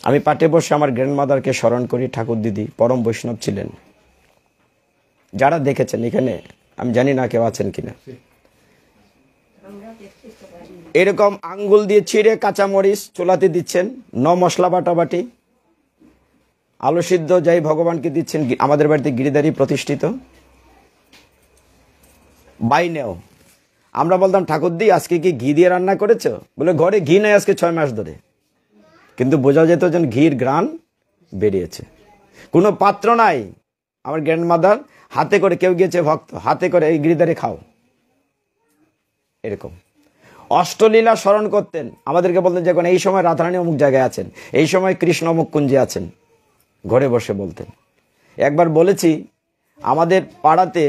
আমি পাটে বসে আমার গ্র্যান্ডমাদারকে স্মরণ করি। ঠাকুর দিদি পরম বৈষ্ণব ছিলেন। যারা দেখেছেন এখানে, আমি জানি না কেউ আছেন কিনা, এরকম আঙ্গুল দিয়ে ছিঁড়ে কাঁচামরিচ চুলাতে দিচ্ছেন, মশলা বাটাবাটি, আলু সিদ্ধ যাই ভগবানকে দিচ্ছেন। আমাদের বাড়িতে গিরিধারী প্রতিষ্ঠিত বাইনেও আমরা বলতাম, ঠাকুরদি আজকে কি ঘি দিয়ে রান্না করেছো? বলে ঘরে ঘি নেই আজকে 6 মাস ধরে। কিন্তু বোঝা যেত যেন ঘির ঘ্রাণ বেরিয়েছে। কোনো পাত্র নাই। আমার গ্র্যান্ডমাদার হাতে করে, কেউ গিয়েছে ভক্ত, হাতে করে এই গিরিধারে খাও, এরকম অষ্টলীলা স্মরণ করতেন। আমাদেরকে বলতেন যখন এই সময় রাধারানী অমুক জায়গায় আছেন, এই সময় কৃষ্ণ অমুক কুঞ্জে আছেন, ঘরে বসে বলতেন। একবার বলেছি, আমাদের পাড়াতে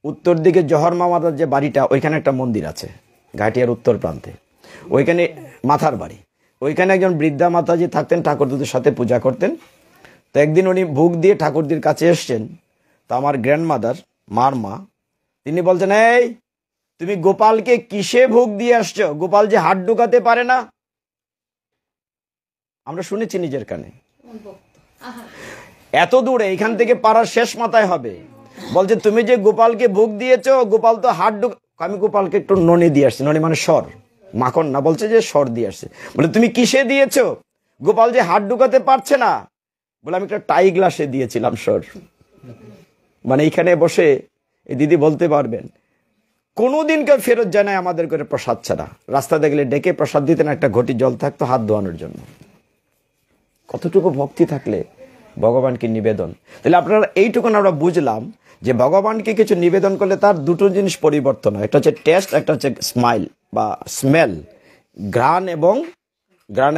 উত্তর দিকে জহর মামাদার যে বাড়িটা, ওইখানে একটা মন্দির আছে ঘাটিয়ার উত্তর প্রান্তে, ওইখানে মাথার বাড়ি। ওইখানে একজন বৃদ্ধা মাতাজি থাকতেন, ঠাকুরদের সাথে পূজা করতেন। তো একদিন উনি ভোগ দিয়ে ঠাকুরদের কাছে এসছেন। তো আমার গ্র্যান্ডমাদার, মার মা, তিনি বলছেন, এই তুমি গোপালকে কিসে ভোগ দিয়ে আসছো? গোপাল যে হাত ঢুকাতে পারে না। আমরা শুনেছি নিজের কানে। এত দূরে, এখান থেকে পাড়ার শেষ মাথায় হবে। বলছে তুমি যে গোপালকে ভোগ দিয়েছো, গোপাল তো হাত আমি গোপালকে একটু ননি দিয়ে আসছি। ননি মানে সর, মাখন না, বলছে যে সর দিয়ে আসছে। বলে তুমি কিসে দিয়েছো? গোপাল যে হাত ঢুকাতে পারছে না। বলে আমি একটা টাই গ্লাসে দিয়েছিলাম সর। মানে এইখানে বসে এই দিদি বলতে পারবেন, কোনোদিন কেউ ফেরত যায় না আমাদের করে প্রসাদ ছাড়া। রাস্তা দেখলে ডেকে প্রসাদ দিতেন, একটা ঘটি জল থাকতো হাত ধোয়ানোর জন্য। কতটুকু ভক্তি থাকলে ভগবানকে নিবেদন। তাহলে আপনারা এইটুকুন আমরা বুঝলাম যে ভগবানকে কিছু নিবেদন করলে তার দুটো জিনিস পরিবর্তন হয়, একটা হচ্ছে টেস্ট, একটা হচ্ছে স্মাইল বা স্মেল। ঘ্রাণ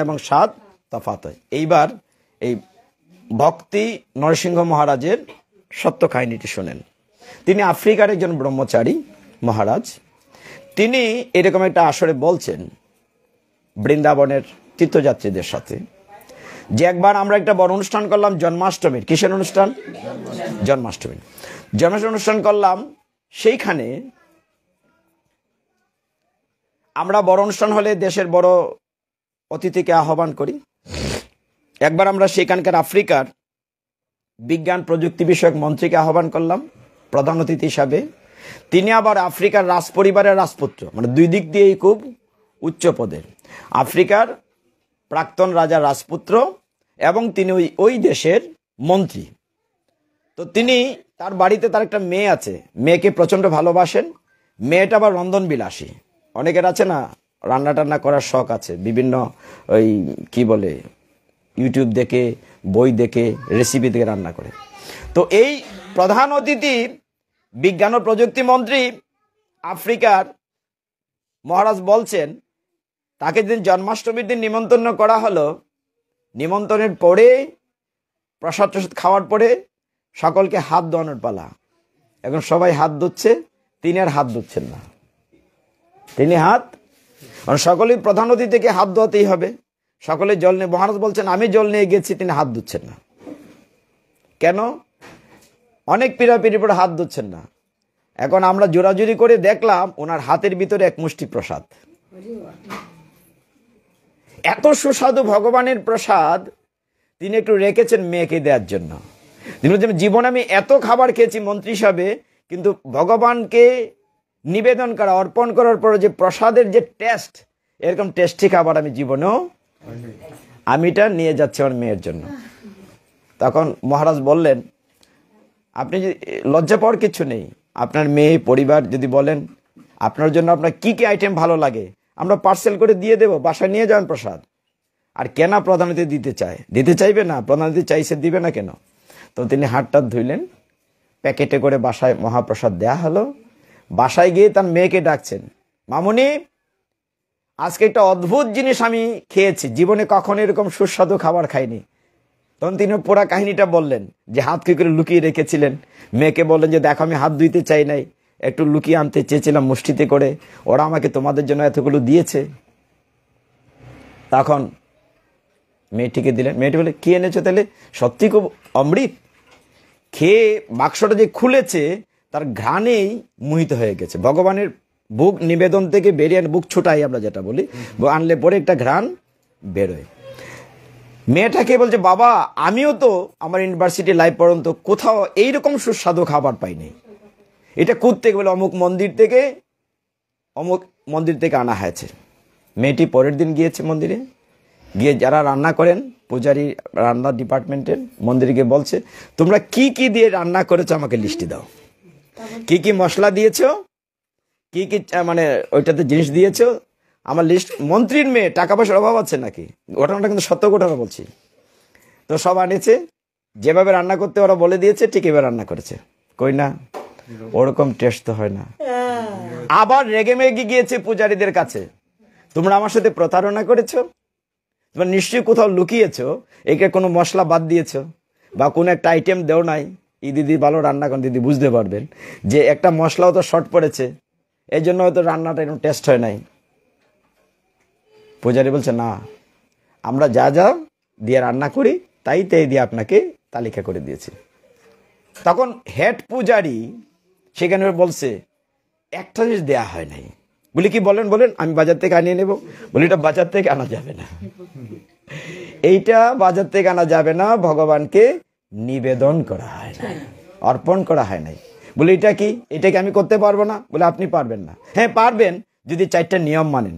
এবং স্বাদ তফাৎ হয়। এইবার এই ভক্তি নরসিংহ মহারাজের সত্য কাহিনীটি শোনেন। তিনি আফ্রিকার একজন ব্রহ্মচারী মহারাজ। তিনি এরকম একটা আসরে বলছেন বৃন্দাবনের তীর্থযাত্রীদের সাথে যে একবার আমরা একটা বড় অনুষ্ঠান করলাম জন্মাষ্টমীর। কিসের অনুষ্ঠান? জন্মাষ্টমীর অনুষ্ঠান করলাম। সেইখানে আমরা বড় অনুষ্ঠান হলে দেশের বড় অতিথিকে আহ্বান করি। একবার আমরা সেখানকার আফ্রিকার বিজ্ঞান প্রযুক্তি বিষয়ক মন্ত্রীকে আহ্বান করলাম প্রধান অতিথি হিসাবে। তিনি আবার আফ্রিকার রাজপরিবারের রাজপুত্র, মানে দুই দিক দিয়েই খুব উচ্চ পদের। আফ্রিকার প্রাক্তন রাজার রাজপুত্র এবং তিনি ওই দেশের মন্ত্রী। তো তিনি, তার বাড়িতে তার একটা মেয়ে আছে, মেয়েকে প্রচন্ড ভালোবাসেন। মেয়েটা আবার রন্ধন বিলাসী। অনেকের আছে না, রান্না টান্না করার শখ আছে, বিভিন্ন ওই কি বলে ইউটিউব দেখে, বই দেখে, রেসিপি দেখে রান্না করে। তো এই প্রধান অতিথি বিজ্ঞান ও প্রযুক্তি মন্ত্রী আফ্রিকার মহারাজ বলছেন, তাকে যেদিন জন্মাষ্টমীর দিন নিমন্ত্রণ করা হলো, নিমন্ত্রণের পরে প্রসাদ টসাদ খাওয়ার পরে সকলকে হাত ধোয়ানোর পালা। এখন সবাই হাত ধুচ্ছে, তিনি আর হাত ধুচ্ছেন না। তিনি হাত, সকলেই প্রধান অতিথিকে হাত ধোয়াতেই হবে, সকলে জল নিয়ে, মহারাজ বলছেন আমি জল নিয়ে গেছি, তিনি হাত ধুচ্ছেন না। কেন? অনেক পীড়াপিড়ির পরে হাত ধুচ্ছেন না। এখন আমরা জোরাজুরি করে দেখলাম ওনার হাতের ভিতরে এক মুষ্টি প্রসাদ। এত সুস্বাদু ভগবানের প্রসাদ তিনি একটু রেখেছেন মেয়েকে দেওয়ার জন্য। তিনি বলছেন জীবনে আমি এত খাবার খেয়েছি মন্ত্রী হিসাবে, কিন্তু ভগবানকে নিবেদন করা, অর্পণ করার পরে যে প্রসাদের যে টেস্ট, এরকম টেস্টি খাবার আমি জীবনেও, আমি এটা নিয়ে যাচ্ছি আমার মেয়ের জন্য। তখন মহারাজ বললেন, আপনি লজ্জা পাওয়ার কিছু নেই, আপনার মেয়ে পরিবার যদি বলেন আপনার জন্য আপনার কি কি আইটেম ভালো লাগে, আমরা পার্সেল করে দিয়ে দেবো, বাসায় নিয়ে যান প্রসাদ। আর কেনা প্রধান অতিথি দিতে চাইবে না? প্রধান অতিথি চাইছে, দিবে না কেন? তো তিনি হাতটা ধুইলেন, প্যাকেটে করে বাসায় মহাপ্রসাদ দেয়া হলো। বাসায় গিয়ে তার মেয়েকে ডাকছেন, মামুনি আজকে একটা অদ্ভুত জিনিস আমি খেয়েছি, জীবনে কখনো এরকম সুস্বাদু খাবার খাইনি। তখন তিনি পুরা কাহিনীটা বললেন, যে হাত কি করে লুকিয়ে রেখেছিলেন। মেয়েকে বললেন যে দেখো আমি হাত ধুইতে চাই নাই, একটু লুকিয়ে আনতে চেয়েছিলাম মুষ্টিতে করে, ওরা আমাকে তোমাদের জন্য এতগুলো দিয়েছে। তখন মেয়েটিকে দিলেন, মেয়েটি বলে কি এনেছো? তাহলে সত্যি খুব অমৃত। খেয়ে বাক্সটা যে খুলেছে তার ঘ্রাণেই মোহিত হয়ে গেছে। ভগবানের বুক নিবেদন থেকে বেরিয়ে বুক ছোটাই আমরা যেটা বলি, আনলে পরে একটা ঘ্রাণ বেরোয়। মেয়েটাকে বলছে বাবা আমিও তো আমার ইউনিভার্সিটি লাইফ পর্যন্ত কোথাও এইরকম সুস্বাদু খাবার পাইনি। এটা কোত্থেকে? বলে অমুক মন্দির থেকে আনা হয়েছে। মেয়েটি পরের দিন গিয়েছে মন্দিরে, গিয়ে যারা রান্না করেন পূজারী, রান্না ডিপার্টমেন্টের, মন্দিরে গিয়ে বলছে তোমরা কি কি দিয়ে রান্না করেছো আমাকে লিস্টি দাও, কি কি মশলা দিয়েছো, কি কি মানে ওইটাতে জিনিস দিয়েছো আমার লিস্ট। মন্ত্রীর মেয়ে, টাকা পয়সার অভাব আছে নাকি? ঘটনাটা কিন্তু সত্য ঘটনা বলছি। তো সব আনেছে, যেভাবে রান্না করতে ওরা বলে দিয়েছে ঠিক এভাবে রান্না করেছে। কই না, ওরকম টেস্ট তো হয় না। আবার রেগে মেগে গিয়েছে পূজারীদের কাছে, তোমরা আমার সাথে প্রতারণা করেছো, তোমরা নিশ্চয়ই কোথাও লুকিয়েছো, একে কোনো মশলা বাদ দিয়েছো বা কোনো একটা আইটেম দেও নাই। এই দিদি ভালো রান্না করেন, দিদি বুঝতে পারবেন যে একটা মশলাও তো শর্ট পড়েছে, এই জন্য হয়তো রান্নাটা এরকম টেস্ট হয় নাই। পূজারী বলছে না, আমরা যা যা দিয়ে রান্না করি তাই দিয়ে আপনাকে তালিকা করে দিয়েছি। তখন হেড পূজারী সেখানে বলছে একটা জিনিস দেয়া হয় নাই। বলি কি বলেন? আমি বাজার থেকে আনিয়ে নেব। বলি এটা বাজার থেকে আনা যাবে না, এইটা বাজার থেকে আনা যাবে না, ভগবানকে নিবেদন করা হয় না, অর্পণ করা হয় নাই। বলি এটা কি? এটাকে আমি করতে পারবো না। বলে আপনি পারবেন না? হ্যাঁ পারবেন, যদি 4টা নিয়ম মানেন।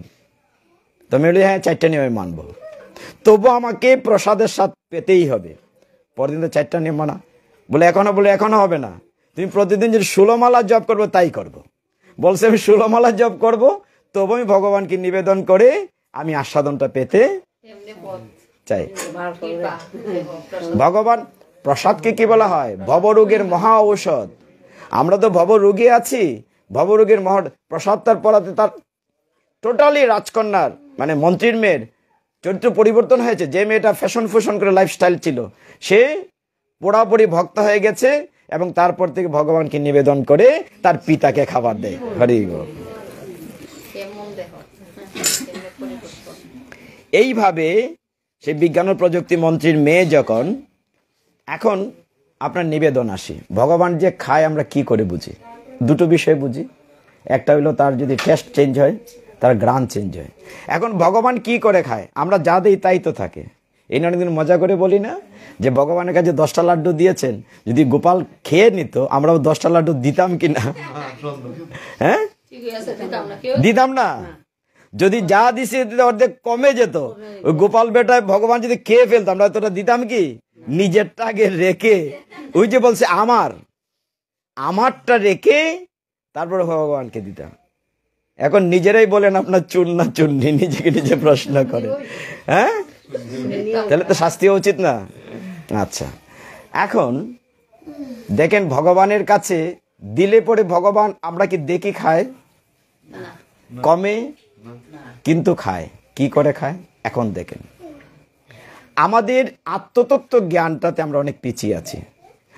তো আমি বলি হ্যাঁ 4টা নিয়মে মানবো, তবু আমাকে প্রসাদের স্বাদ পেতেই হবে। পরদিন তো 4টা নিয়ম মানা। বলে এখনো হবে না, তুমি প্রতিদিন যদি 16 মালা জপ করবো তাই করবো। বলছে আমি 16 মালা জপ করবো, তবু আমি ভগবানকে নিবেদন করে আমি আস্বাদনটা পেতে চাই। ভগবান প্রসাদকে কি বলা হয়? ভবরোগের মহা ঔষধ। আমরা তো ভবরোগে আছি, ভবরোগের মহা প্রসাদ তার পরাতে তার টোটালি রাজকন্যার মানে মন্ত্রীর মেয়ের চরিত্র পরিবর্তন হয়েছে। যে মেয়েটা ফ্যাশন করে লাইফস্টাইল ছিল, সে পুরাপুরি ভক্ত হয়ে গেছে এবং তারপর থেকে ভগবানকে নিবেদন করে তার পিতাকে খাবার দেয়। হরি বল। এইভাবে সে বিজ্ঞান ও প্রযুক্তি মন্ত্রীর মেয়ে যখন, এখন আপনার নিবেদন আসি, ভগবান যে খায় আমরা কি করে বুঝি? দুটো বিষয় বুঝি। একটা হলো তার যদি টেস্ট চেঞ্জ হয়, তার গ্রান চেঞ্জ হয়। এখন ভগবান কি করে খায়? আমরা যা দিই তাই তো থাকে। এই অনেকদিন মজা করে বলি না যে ভগবানের কাছে 10টা লাড্ডু দিয়েছেন, যদি গোপাল খেয়ে নিত আমরাও 10টা লাড্ডু দিতাম কিনা? হ্যাঁ দিতাম না। যদি যা দিছে অর্ধেক কমে যেত। ওই গোপাল বেটায় ভগবান যদি খেয়ে ফেলতো আমরা তোটা দিতাম কি? নিজেরটাকে রেখে, ওই যে বলছে আমারটা রেখে তারপরে ভগবানকে দিতাম। এখন নিজেরাই বলেন আপনার চুল না চুন্নি, নিজেকে নিজে প্রশ্ন করেন। হ্যাঁ, তাহলে তো শাস্তি হওয়া উচিত না? আচ্ছা, এখন দেখেন ভগবানের কাছে দিলে পরে ভগবান আমরা কি দেখি খায়? কমে কিন্তু খায়। কি করে খায়? এখন দেখেন, আমাদের আত্মতত্ত্ব জ্ঞানটাতে আমরা অনেক পিছিয়ে আছি।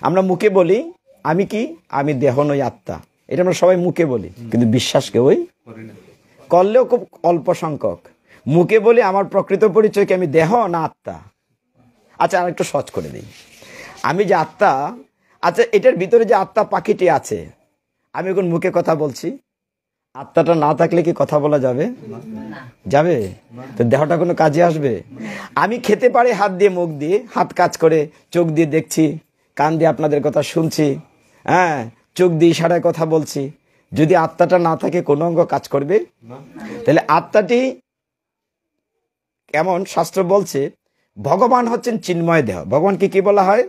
আমরা মুখে বলি আমি কি, আমি দেহ নই আত্মা, এটা আমরা সবাই মুখে বলি, কিন্তু বিশ্বাস কেউই করলেও খুব অল্প সংখ্যক। মুখে বলি আমার প্রকৃত পরিচয় কি, আমি দেহ না আত্মা? আচ্ছা, আর একটু সহজ করে দিই, আমি যে আত্মা, আচ্ছা এটার ভিতরে যে আত্মা পাখিটি আছে, আমি এখন মুখে কথা বলছি, আত্মাটা না থাকলে কি কথা বলা যাবে? যাবে তো? দেহটা কোনো কাজে আসবে? আমি খেতে পারি হাত দিয়ে, মুখ দিয়ে, হাত কাজ করে, চোখ দিয়ে দেখছি, কান দিয়ে আপনাদের কথা শুনছি, হ্যাঁ, চোখ দিয়ে ইশারায় কথা বলছি। যদি আত্মাটা না থাকে কোনো অঙ্গ কাজ করবে? তাহলে আত্মাটি কেমন? শাস্ত্র বলছে ভগবান হচ্ছেন চিন্ময় দেহ। ভগবানকে কি বলা হয়?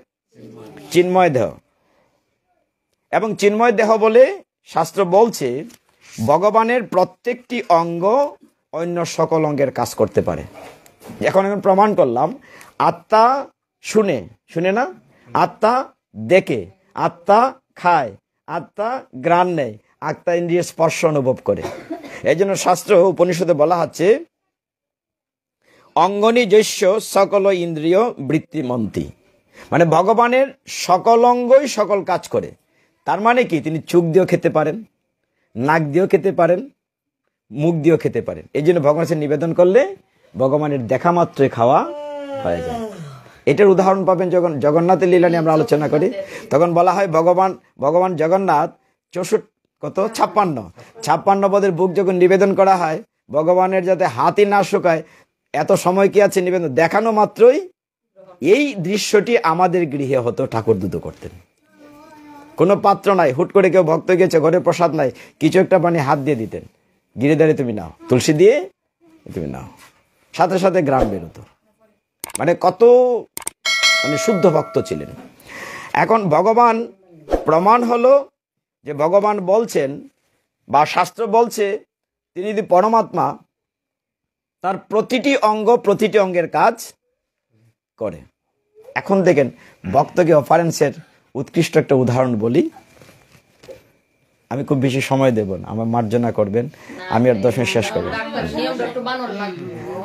চিন্ময় দেহ। এবং চিন্ময় দেহ বলে শাস্ত্র বলছে ভগবানের প্রত্যেকটি অঙ্গ অন্য সকল অঙ্গের কাজ করতে পারে। এখন আমি প্রমাণ করলাম, আত্মা শুনে, শুনে না? আত্মা দেখে, আত্মা খায়, আত্মা ঘ্রাণ নেয়, আত্মা ইন্দ্রিয় স্পর্শ অনুভব করে। এই জন্য শাস্ত্র উপনিষদে বলা হচ্ছে অঙ্গনি জৈস্য সকল ইন্দ্রিয় বৃত্তিমন্তি, মানে ভগবানের সকল অঙ্গই সকল কাজ করে। তার মানে কি, তিনি চোখ দিয়েও খেতে পারেন, নাক দিয়েও খেতে পারেন, মুখ দিয়েও খেতে পারেন। এই জন্য ভগবানের কাছে নিবেদন করলে ভগবানের দেখা মাত্রই খাওয়া হয়ে যায়। এটার উদাহরণ পাবেন যখন জগন্নাথের লীলা নিয়ে আমরা আলোচনা করি, তখন বলা হয় ভগবান জগন্নাথ 56 পদের বুক যখন নিবেদন করা হয়, ভগবানের যাতে হাতই না শুকায় এত সময় কি আছে নিবেদন দেখানো মাত্রই এই দৃশ্যটি আমাদের গৃহে হতো। ঠাকুর দুটো করতেন, কোনো পাত্র নাই, হুট করে কেউ ভক্ত গেছে, ঘরে প্রসাদ নাই, কিছু একটা পানি হাত দিয়ে দিতেন, গিরিধারে তুমি নাও, তুলসী দিয়ে তুমি নাও, সাথে সাথে গ্রাম বেরোতো। মানে কত শুদ্ধ ভক্ত ছিলেন। এখন ভগবান প্রমাণ হলো যে ভগবান বলছেন বা শাস্ত্র বলছে তিনি যদি পরমাত্মা, তার প্রতিটি অঙ্গ প্রতিটি অঙ্গের কাজ করে। এখন দেখেন ভক্তকে অফারেন্সের উৎকৃষ্ট একটা উদাহরণ বলি, আমি খুব বেশি সময় দেব না, আমার মার্জনা করবেন, আমি আর 10 মিনিট শেষ করবো।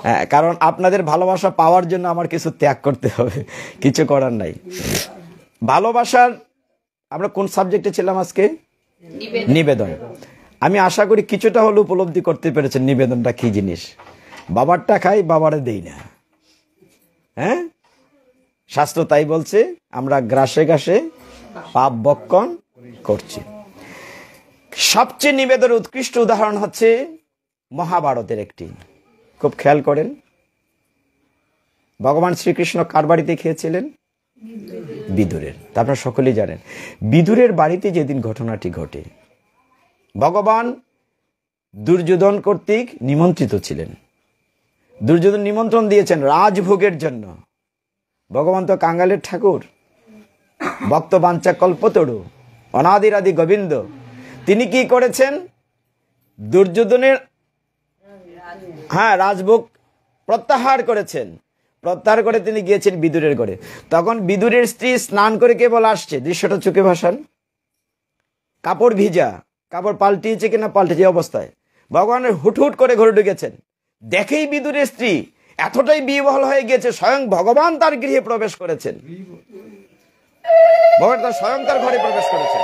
হ্যাঁ, কারণ আপনাদের ভালোবাসা পাওয়ার জন্য আমার কিছু ত্যাগ করতে হবে, কিছু করার নাই। ভালোবাসার আমরা কোন সাবজেক্টে ছিলাম আজকে? নিবেদন। আমি আশা করি কিছুটা হলে উপলব্ধি করতে পেরেছেন নিবেদনটা কি জিনিস। বাবারটা খাই, বাবারে দেই না। হ্যাঁ, শাস্ত্র তাই বলছে, আমরা গ্রাসে গ্রাসে পাপ বক্ষণ করছি। সবচেয়ে নিবেদনের উৎকৃষ্ট উদাহরণ হচ্ছে মহাভারতের একটি, খুব খেয়াল করেন, ভগবান শ্রীকৃষ্ণ কার বাড়িতে খেয়েছিলেন? বিদুরের। তা আপনারা সকলেই জানেন, বিদুরের বাড়িতে যেদিন ঘটনাটি ঘটে, ভগবান দুর্যোধন কর্তৃক নিমন্ত্রিত ছিলেন। দুর্যোধন নিমন্ত্রণ দিয়েছেন রাজভোগের জন্য। ভগবান তো কাঙ্গালের ঠাকুর, ভক্ত বাঞ্ছা কল্পতরু, অনাদিরাদি গোবিন্দ। তিনি কি করেছেন? দুর্যোধনের রাজভোগ প্রত্যাহার করেছেন। প্রত্যাহার করে তিনি গিয়েছেন বিদুরের ঘরে। তখন বিদুরের স্ত্রী স্নান করে কেবল আসছে, দৃশ্যটা চোখে ভাসান, কাপড় ভিজা, কাপড় পাল্টিয়েছে কিনা পাল্টেছে অবস্থায় ভগবানের হুট করে ঘরে ঢুকেছেন। দেখেই বিদুরের স্ত্রী এতটাই বিহ্বল হয়ে গিয়েছে, স্বয়ং ভগবান তার গৃহে প্রবেশ করেছেন, ভগবান তার স্বয়ং তার ঘরে প্রবেশ করেছেন।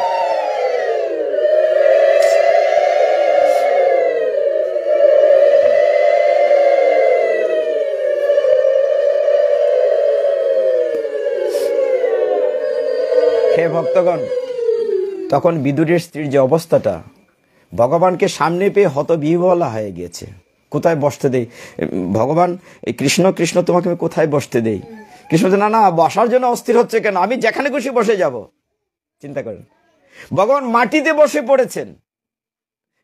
হে ভক্তগণ, তখন বিদুরের স্ত্রীর যে অবস্থাটা, ভগবানকে সামনে পেয়ে হতবিহ্বলা হয়ে গিয়েছে। কোথায় বসতে দেই ভগবান? এই কৃষ্ণ কৃষ্ণ তোমাকে আমি কোথায় বসতে দেই? কৃষ্ণ না বসার জন্য অস্থির হচ্ছে কেন, আমি যেখানে খুশি বসে যাব। চিন্তা করেন, ভগবান মাটিতে বসে পড়েছেন,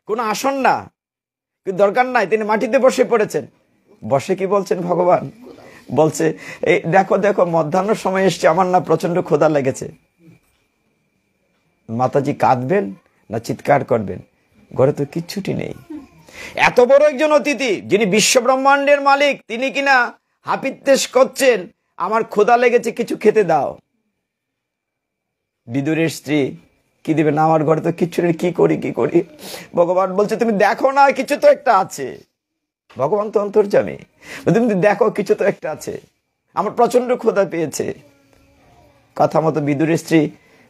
কোনো আসন না, কিন্তু দরকার নাই, তিনি মাটিতে বসে পড়েছেন। বসে কি বলছেন ভগবান? বলছে এই দেখো দেখো মধ্যাহ্ন সময় এসছে, আমার না প্রচন্ড ক্ষুধা লেগেছে। মাতাজি কাঁদবেন না চিৎকার করবেন? ঘরে তো কিচ্ছুটি নেই। এত বড় একজন অতিথি যিনি বিশ্ব ব্রহ্মাণ্ডের মালিক, তিনি কিনা হাপিত্যেশ করছেন আমার ক্ষুধা লেগেছে, কিছু খেতে দাও। বিদুরের স্ত্রী কি দিবে না, আমার ঘরে তো কিচ্ছু নেই, কি করি। ভগবান বলছে তুমি দেখো না, কিছু তো একটা আছে। ভগবান তো অন্তর্যামী, তুমি দেখো কিছু তো একটা আছে, আমার প্রচন্ড ক্ষুধা পেয়েছে। কথা মতো বিদুরের স্ত্রী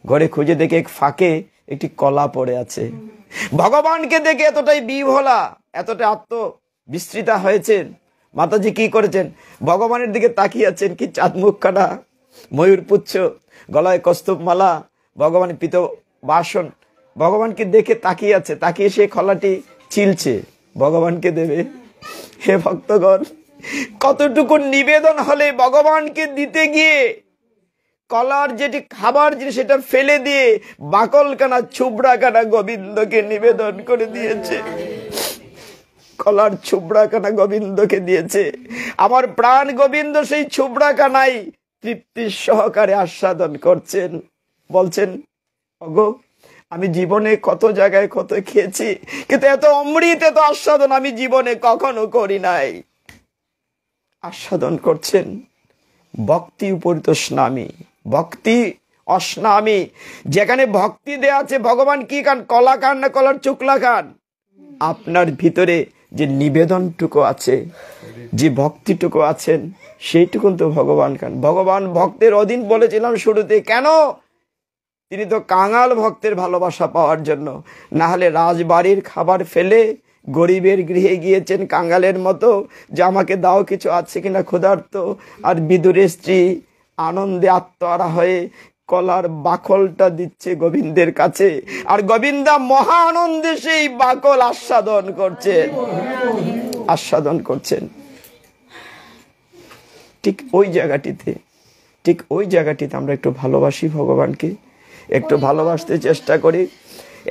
ঘরে খুঁজে দেখে এক ফাঁকে একটি কলা পড়ে আছে। ভগবানকে দেখে এতটাই বিহ্বলা, এতটা আত্মবিস্মৃতা হয়েছেন, মাতাজি কি করেছেন, ভগবানের দিকে তাকিয়ে আছেন, কি চাঁদ মুখ কাটা, ময়ূর পুচ্ছ, গলায় কস্তূপ মালা, ভগবানের পিত বাসন, ভগবানকে দেখে তাকিয়ে আছে, তাকিয়ে সেই কলাটি চিলছে, ভগবানকে দেবে। হে ভক্তগণ, কতটুকু নিবেদন হলে ভগবানকে দিতে গিয়ে কলার যেটি খাবার জিনিস সেটা ফেলে দিয়ে বাকলকানা ছুবড়াকানা গোবিন্দকে নিবেদন করে দিয়েছে। কলার ছুবড়াকানা গোবিন্দকে দিয়েছে। আমার প্রাণ গোবিন্দ সেই ছুবড়াকানাই তৃপ্তি সহকারে আস্বাদন করছেন, বলছেন ওগো আমি জীবনে কত জায়গায় কত খেয়েছি, কিন্তু এত অমৃত এত আস্বাদন আমি জীবনে কখনো করি নাই। আস্বাদন করছেন। ভক্তি উপরিত স্নামী, ভক্তি অস্নামী। যেখানে ভক্তি দেয়া আছে, ভগবান কি খান, কলা খান না কলার চুকলা খান? আপনার ভিতরে যে নিবেদনটুকু আছে, যে ভক্তিটুকু আছেন, সেইটুকুন তো ভগবান খান। ভগবান ভক্তের অধীন বলেছিলাম শুরুতে, কেন? তিনি তো কাঙাল ভক্তের ভালোবাসা পাওয়ার জন্য, না হলে রাজবাড়ির খাবার ফেলে গরিবের গৃহে গিয়েছেন কাঙালের মতো, যে আমাকে দাও কিছু আছে কিনা ক্ষুধার্ত। আর বিদুরের স্ত্রী আনন্দে আত্মহারা হয়ে কলার বাকলটা দিচ্ছে গোবিন্দের কাছে, আর গোবিন্দা মহা আনন্দে সেই বাকল আস্বাদন করছেন। ঠিক ওই জায়গাটিতে আমরা একটু ভালোবাসি ভগবানকে, একটু ভালোবাসতে চেষ্টা করি,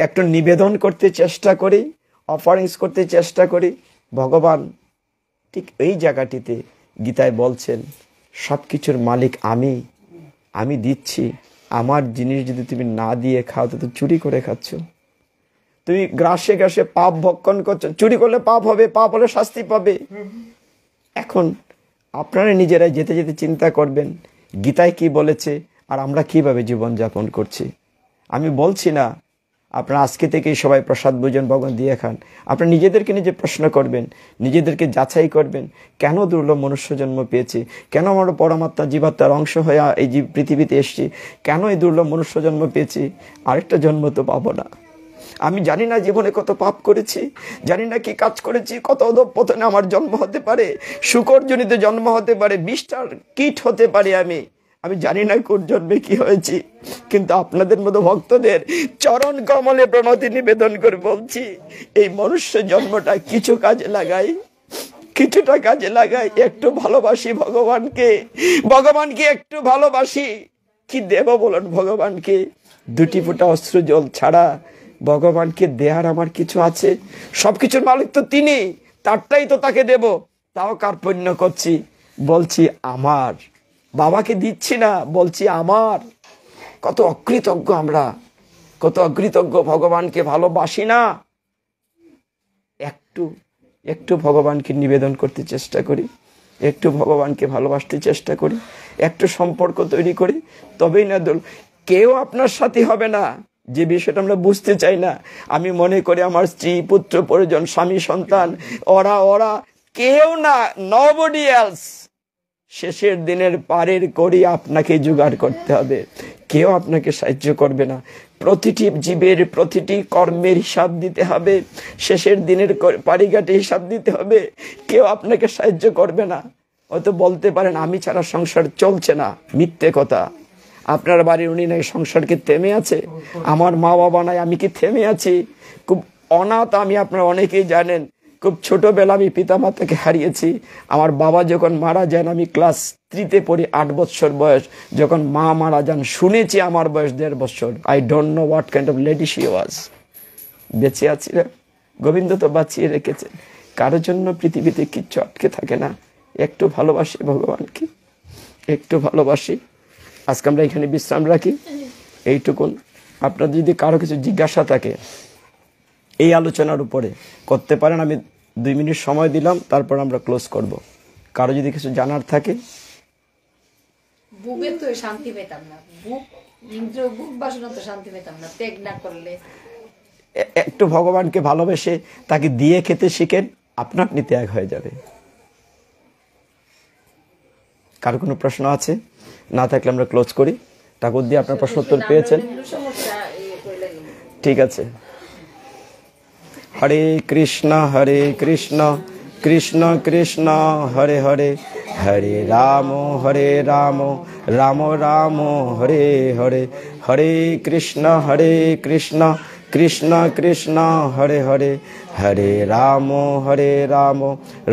একটু নিবেদন করতে চেষ্টা করি, অফারিংস করতে চেষ্টা করি। ভগবান ঠিক এই জায়গাটিতে গীতায় বলছেন, সবকিছুর মালিক আমি দিচ্ছি। আমার জিনিস যদি তুমি না দিয়ে খাও তো চুরি করে খাচ্ছ, তুমি গ্রাসে গ্রাসে পাপ ভক্ষণ করছো। চুরি করলে পাপ হবে, পাপ হলে শাস্তি পাবে। এখন আপনারা নিজেরাই যেতে যেতে চিন্তা করবেন গীতায় কি বলেছে আর আমরা কিভাবে জীবনযাপন করছি। আমি বলছি না আপনারা আজকে থেকেই সবাই প্রসাদ ভোজন ভগবান দিয়ে খান। আপনারা নিজেদেরকে নিজে প্রশ্ন করবেন, নিজেদেরকে যাচাই করবেন, কেন দুর্লভ মনুষ্য জন্ম পেয়েছি, কেন আমরা পরমাত্মা জীবাত্মার অংশ হয়ে এই পৃথিবীতে এসেছি, কেন এই দুর্লভ মনুষ্য জন্ম পেয়েছি, আরেকটা জন্ম তো পাবো না। আমি জানি না জীবনে কত পাপ করেছি, জানি না কি কাজ করেছি, কত অধঃপতনে আমার জন্ম হতে পারে, শুকরজনিত জন্ম হতে পারে, বিষ্ঠার কীট হতে পারে। আমি জানি না কোন জন্মে কি হয়েছি, কিন্তু আপনাদের মতো ভক্তদের চরণ কমলে প্রণতি নিবেদন করে বলছি, এই মনুষ্য জন্মটা কিছুটা কাজে লাগাই, একটু ভালোবাসি ভগবানকে একটু ভালোবাসি। কি দেব বলুন ভগবানকে? 2 ফোঁটা অশ্রু জল ছাড়া ভগবানকে দেয়ার আমার কিছু আছে? সবকিছুর মালিক তো তিনি, তারটাই তো তাকে দেব, তাও কার্পণ্য করছি, বলছি আমার। বাবাকে দিচ্ছি না, বলছি আমার। কত অকৃতজ্ঞ আমরা, কত অকৃতজ্ঞ, ভগবানকে ভালোবাসি না। একটু ভগবানকে নিবেদন করতে চেষ্টা করি, একটু ভগবানকে ভালোবাসতে চেষ্টা করি, একটু সম্পর্ক তৈরি করি, তবেই না কেউ আপনার সাথী হবে না। যে বিষয়টা আমরা বুঝতে চাই না, আমি মনে করি আমার স্ত্রী, পুত্র, পরিজন, স্বামী, সন্তান, ওরা কেউ না, nobody else। শেষের দিনের পারের করি আপনাকে জোগাড় করতে হবে, কেউ আপনাকে সাহায্য করবে না। প্রতিটি জীবের প্রতিটি কর্মের হিসাব দিতে হবে, শেষের দিনের পারিঘাটে হিসাব দিতে হবে, কেউ আপনাকে সাহায্য করবে না। হয়তো বলতে পারেন আমি ছাড়া সংসার চলছে না, মিথ্যে কথা। আপনার বাড়ির উনি নাই সংসারকে থেমে আছে, আমার মা বাবা নাই, আমি কি থেমে আছি? খুব অনাথ আমি, আপনারা অনেকেই জানেন। খুব ছোটবেলা আমি পিতামাতাকে হারিয়েছি। আমার বাবা যখন মারা যান আমি ক্লাস 3-তে পড়ি, 8 বছর বয়স। যখন মা মারা যান শুনেছি আমার বয়স 1.5 বছর। I don't know what kind of lady she was. বেঁচে আছি রে, গোবিন্দ তো বাঁচিয়ে রেখেছেন। কারোর জন্য পৃথিবীতে কিচ্ছু আটকে থাকে না। একটু ভালোবাসি ভগবানকে, একটু ভালোবাসি। আজকে আমরা এখানে বিশ্রাম রাখি, এইটুকুন। আপনাদের যদি কারো কিছু জিজ্ঞাসা থাকে এই আলোচনার উপরে করতে পারেন, আমি 2 মিনিট সময় দিলাম, তারপর আমরা ক্লোজ করব। কারো যদি কিছু জানার থাকে। বুকে তো শান্তি পেতাম না, বুক বাসনা তো শান্তি পেতাম না ত্যাগ না করলে। একটু ভগবানকে ভালোবেসে তাকে দিয়ে খেতে শিখেন, আপনা আপনি ত্যাগ হয়ে যাবে। কার কোনো প্রশ্ন আছে? না থাকলে আমরা ক্লোজ করি। ঠাকুর দিয়ে আপনার প্রশ্ন উত্তর পেয়েছেন? ঠিক আছে। হরে কৃষ্ণ কৃষ্ণ কৃষ্ণ হরে হরে, হরে রাম রাম রাম হরে হরে, হরে কৃষ্ণ কৃষ্ণ কৃষ্ণ হরে হরে, হরে রাম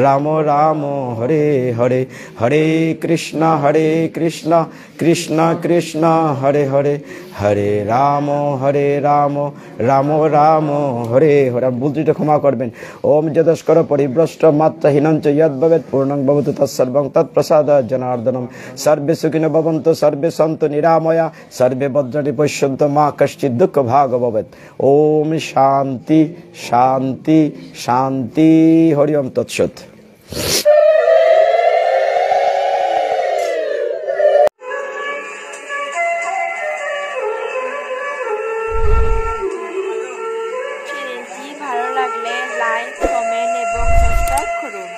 রাম রাম হরে হরে, হরে কৃষ্ণ কৃষ্ণ কৃষ্ণ হরে হরে, হরে রাম রাম রাম হরে হরে। ভুল ত্রুটি ক্ষমা করবেন। ওম যদস্কর পরিভ্রষ্ট মাত্রাহীনঞ্চ যদ্ভবেৎ পূর্ণং ভবতু তৎসর্বং তৎপ্রসাদাৎ জনার্দনম। সর্বে সুখিনো ভবন্তু, সর্বে সন্তু নিরাময়া, সর্বে ভদ্রাণি পশ্যন্তু, মা কশ্চিৎ দুঃখ ভাগ ভবেৎ। ওম শান্তি শান্তি শান্তি। হরি ওম তৎসৎ। চ্যানেলটি ভালো লাগলে লাইক, কমেন্ট এবং সাবস্ক্রাইব করুন।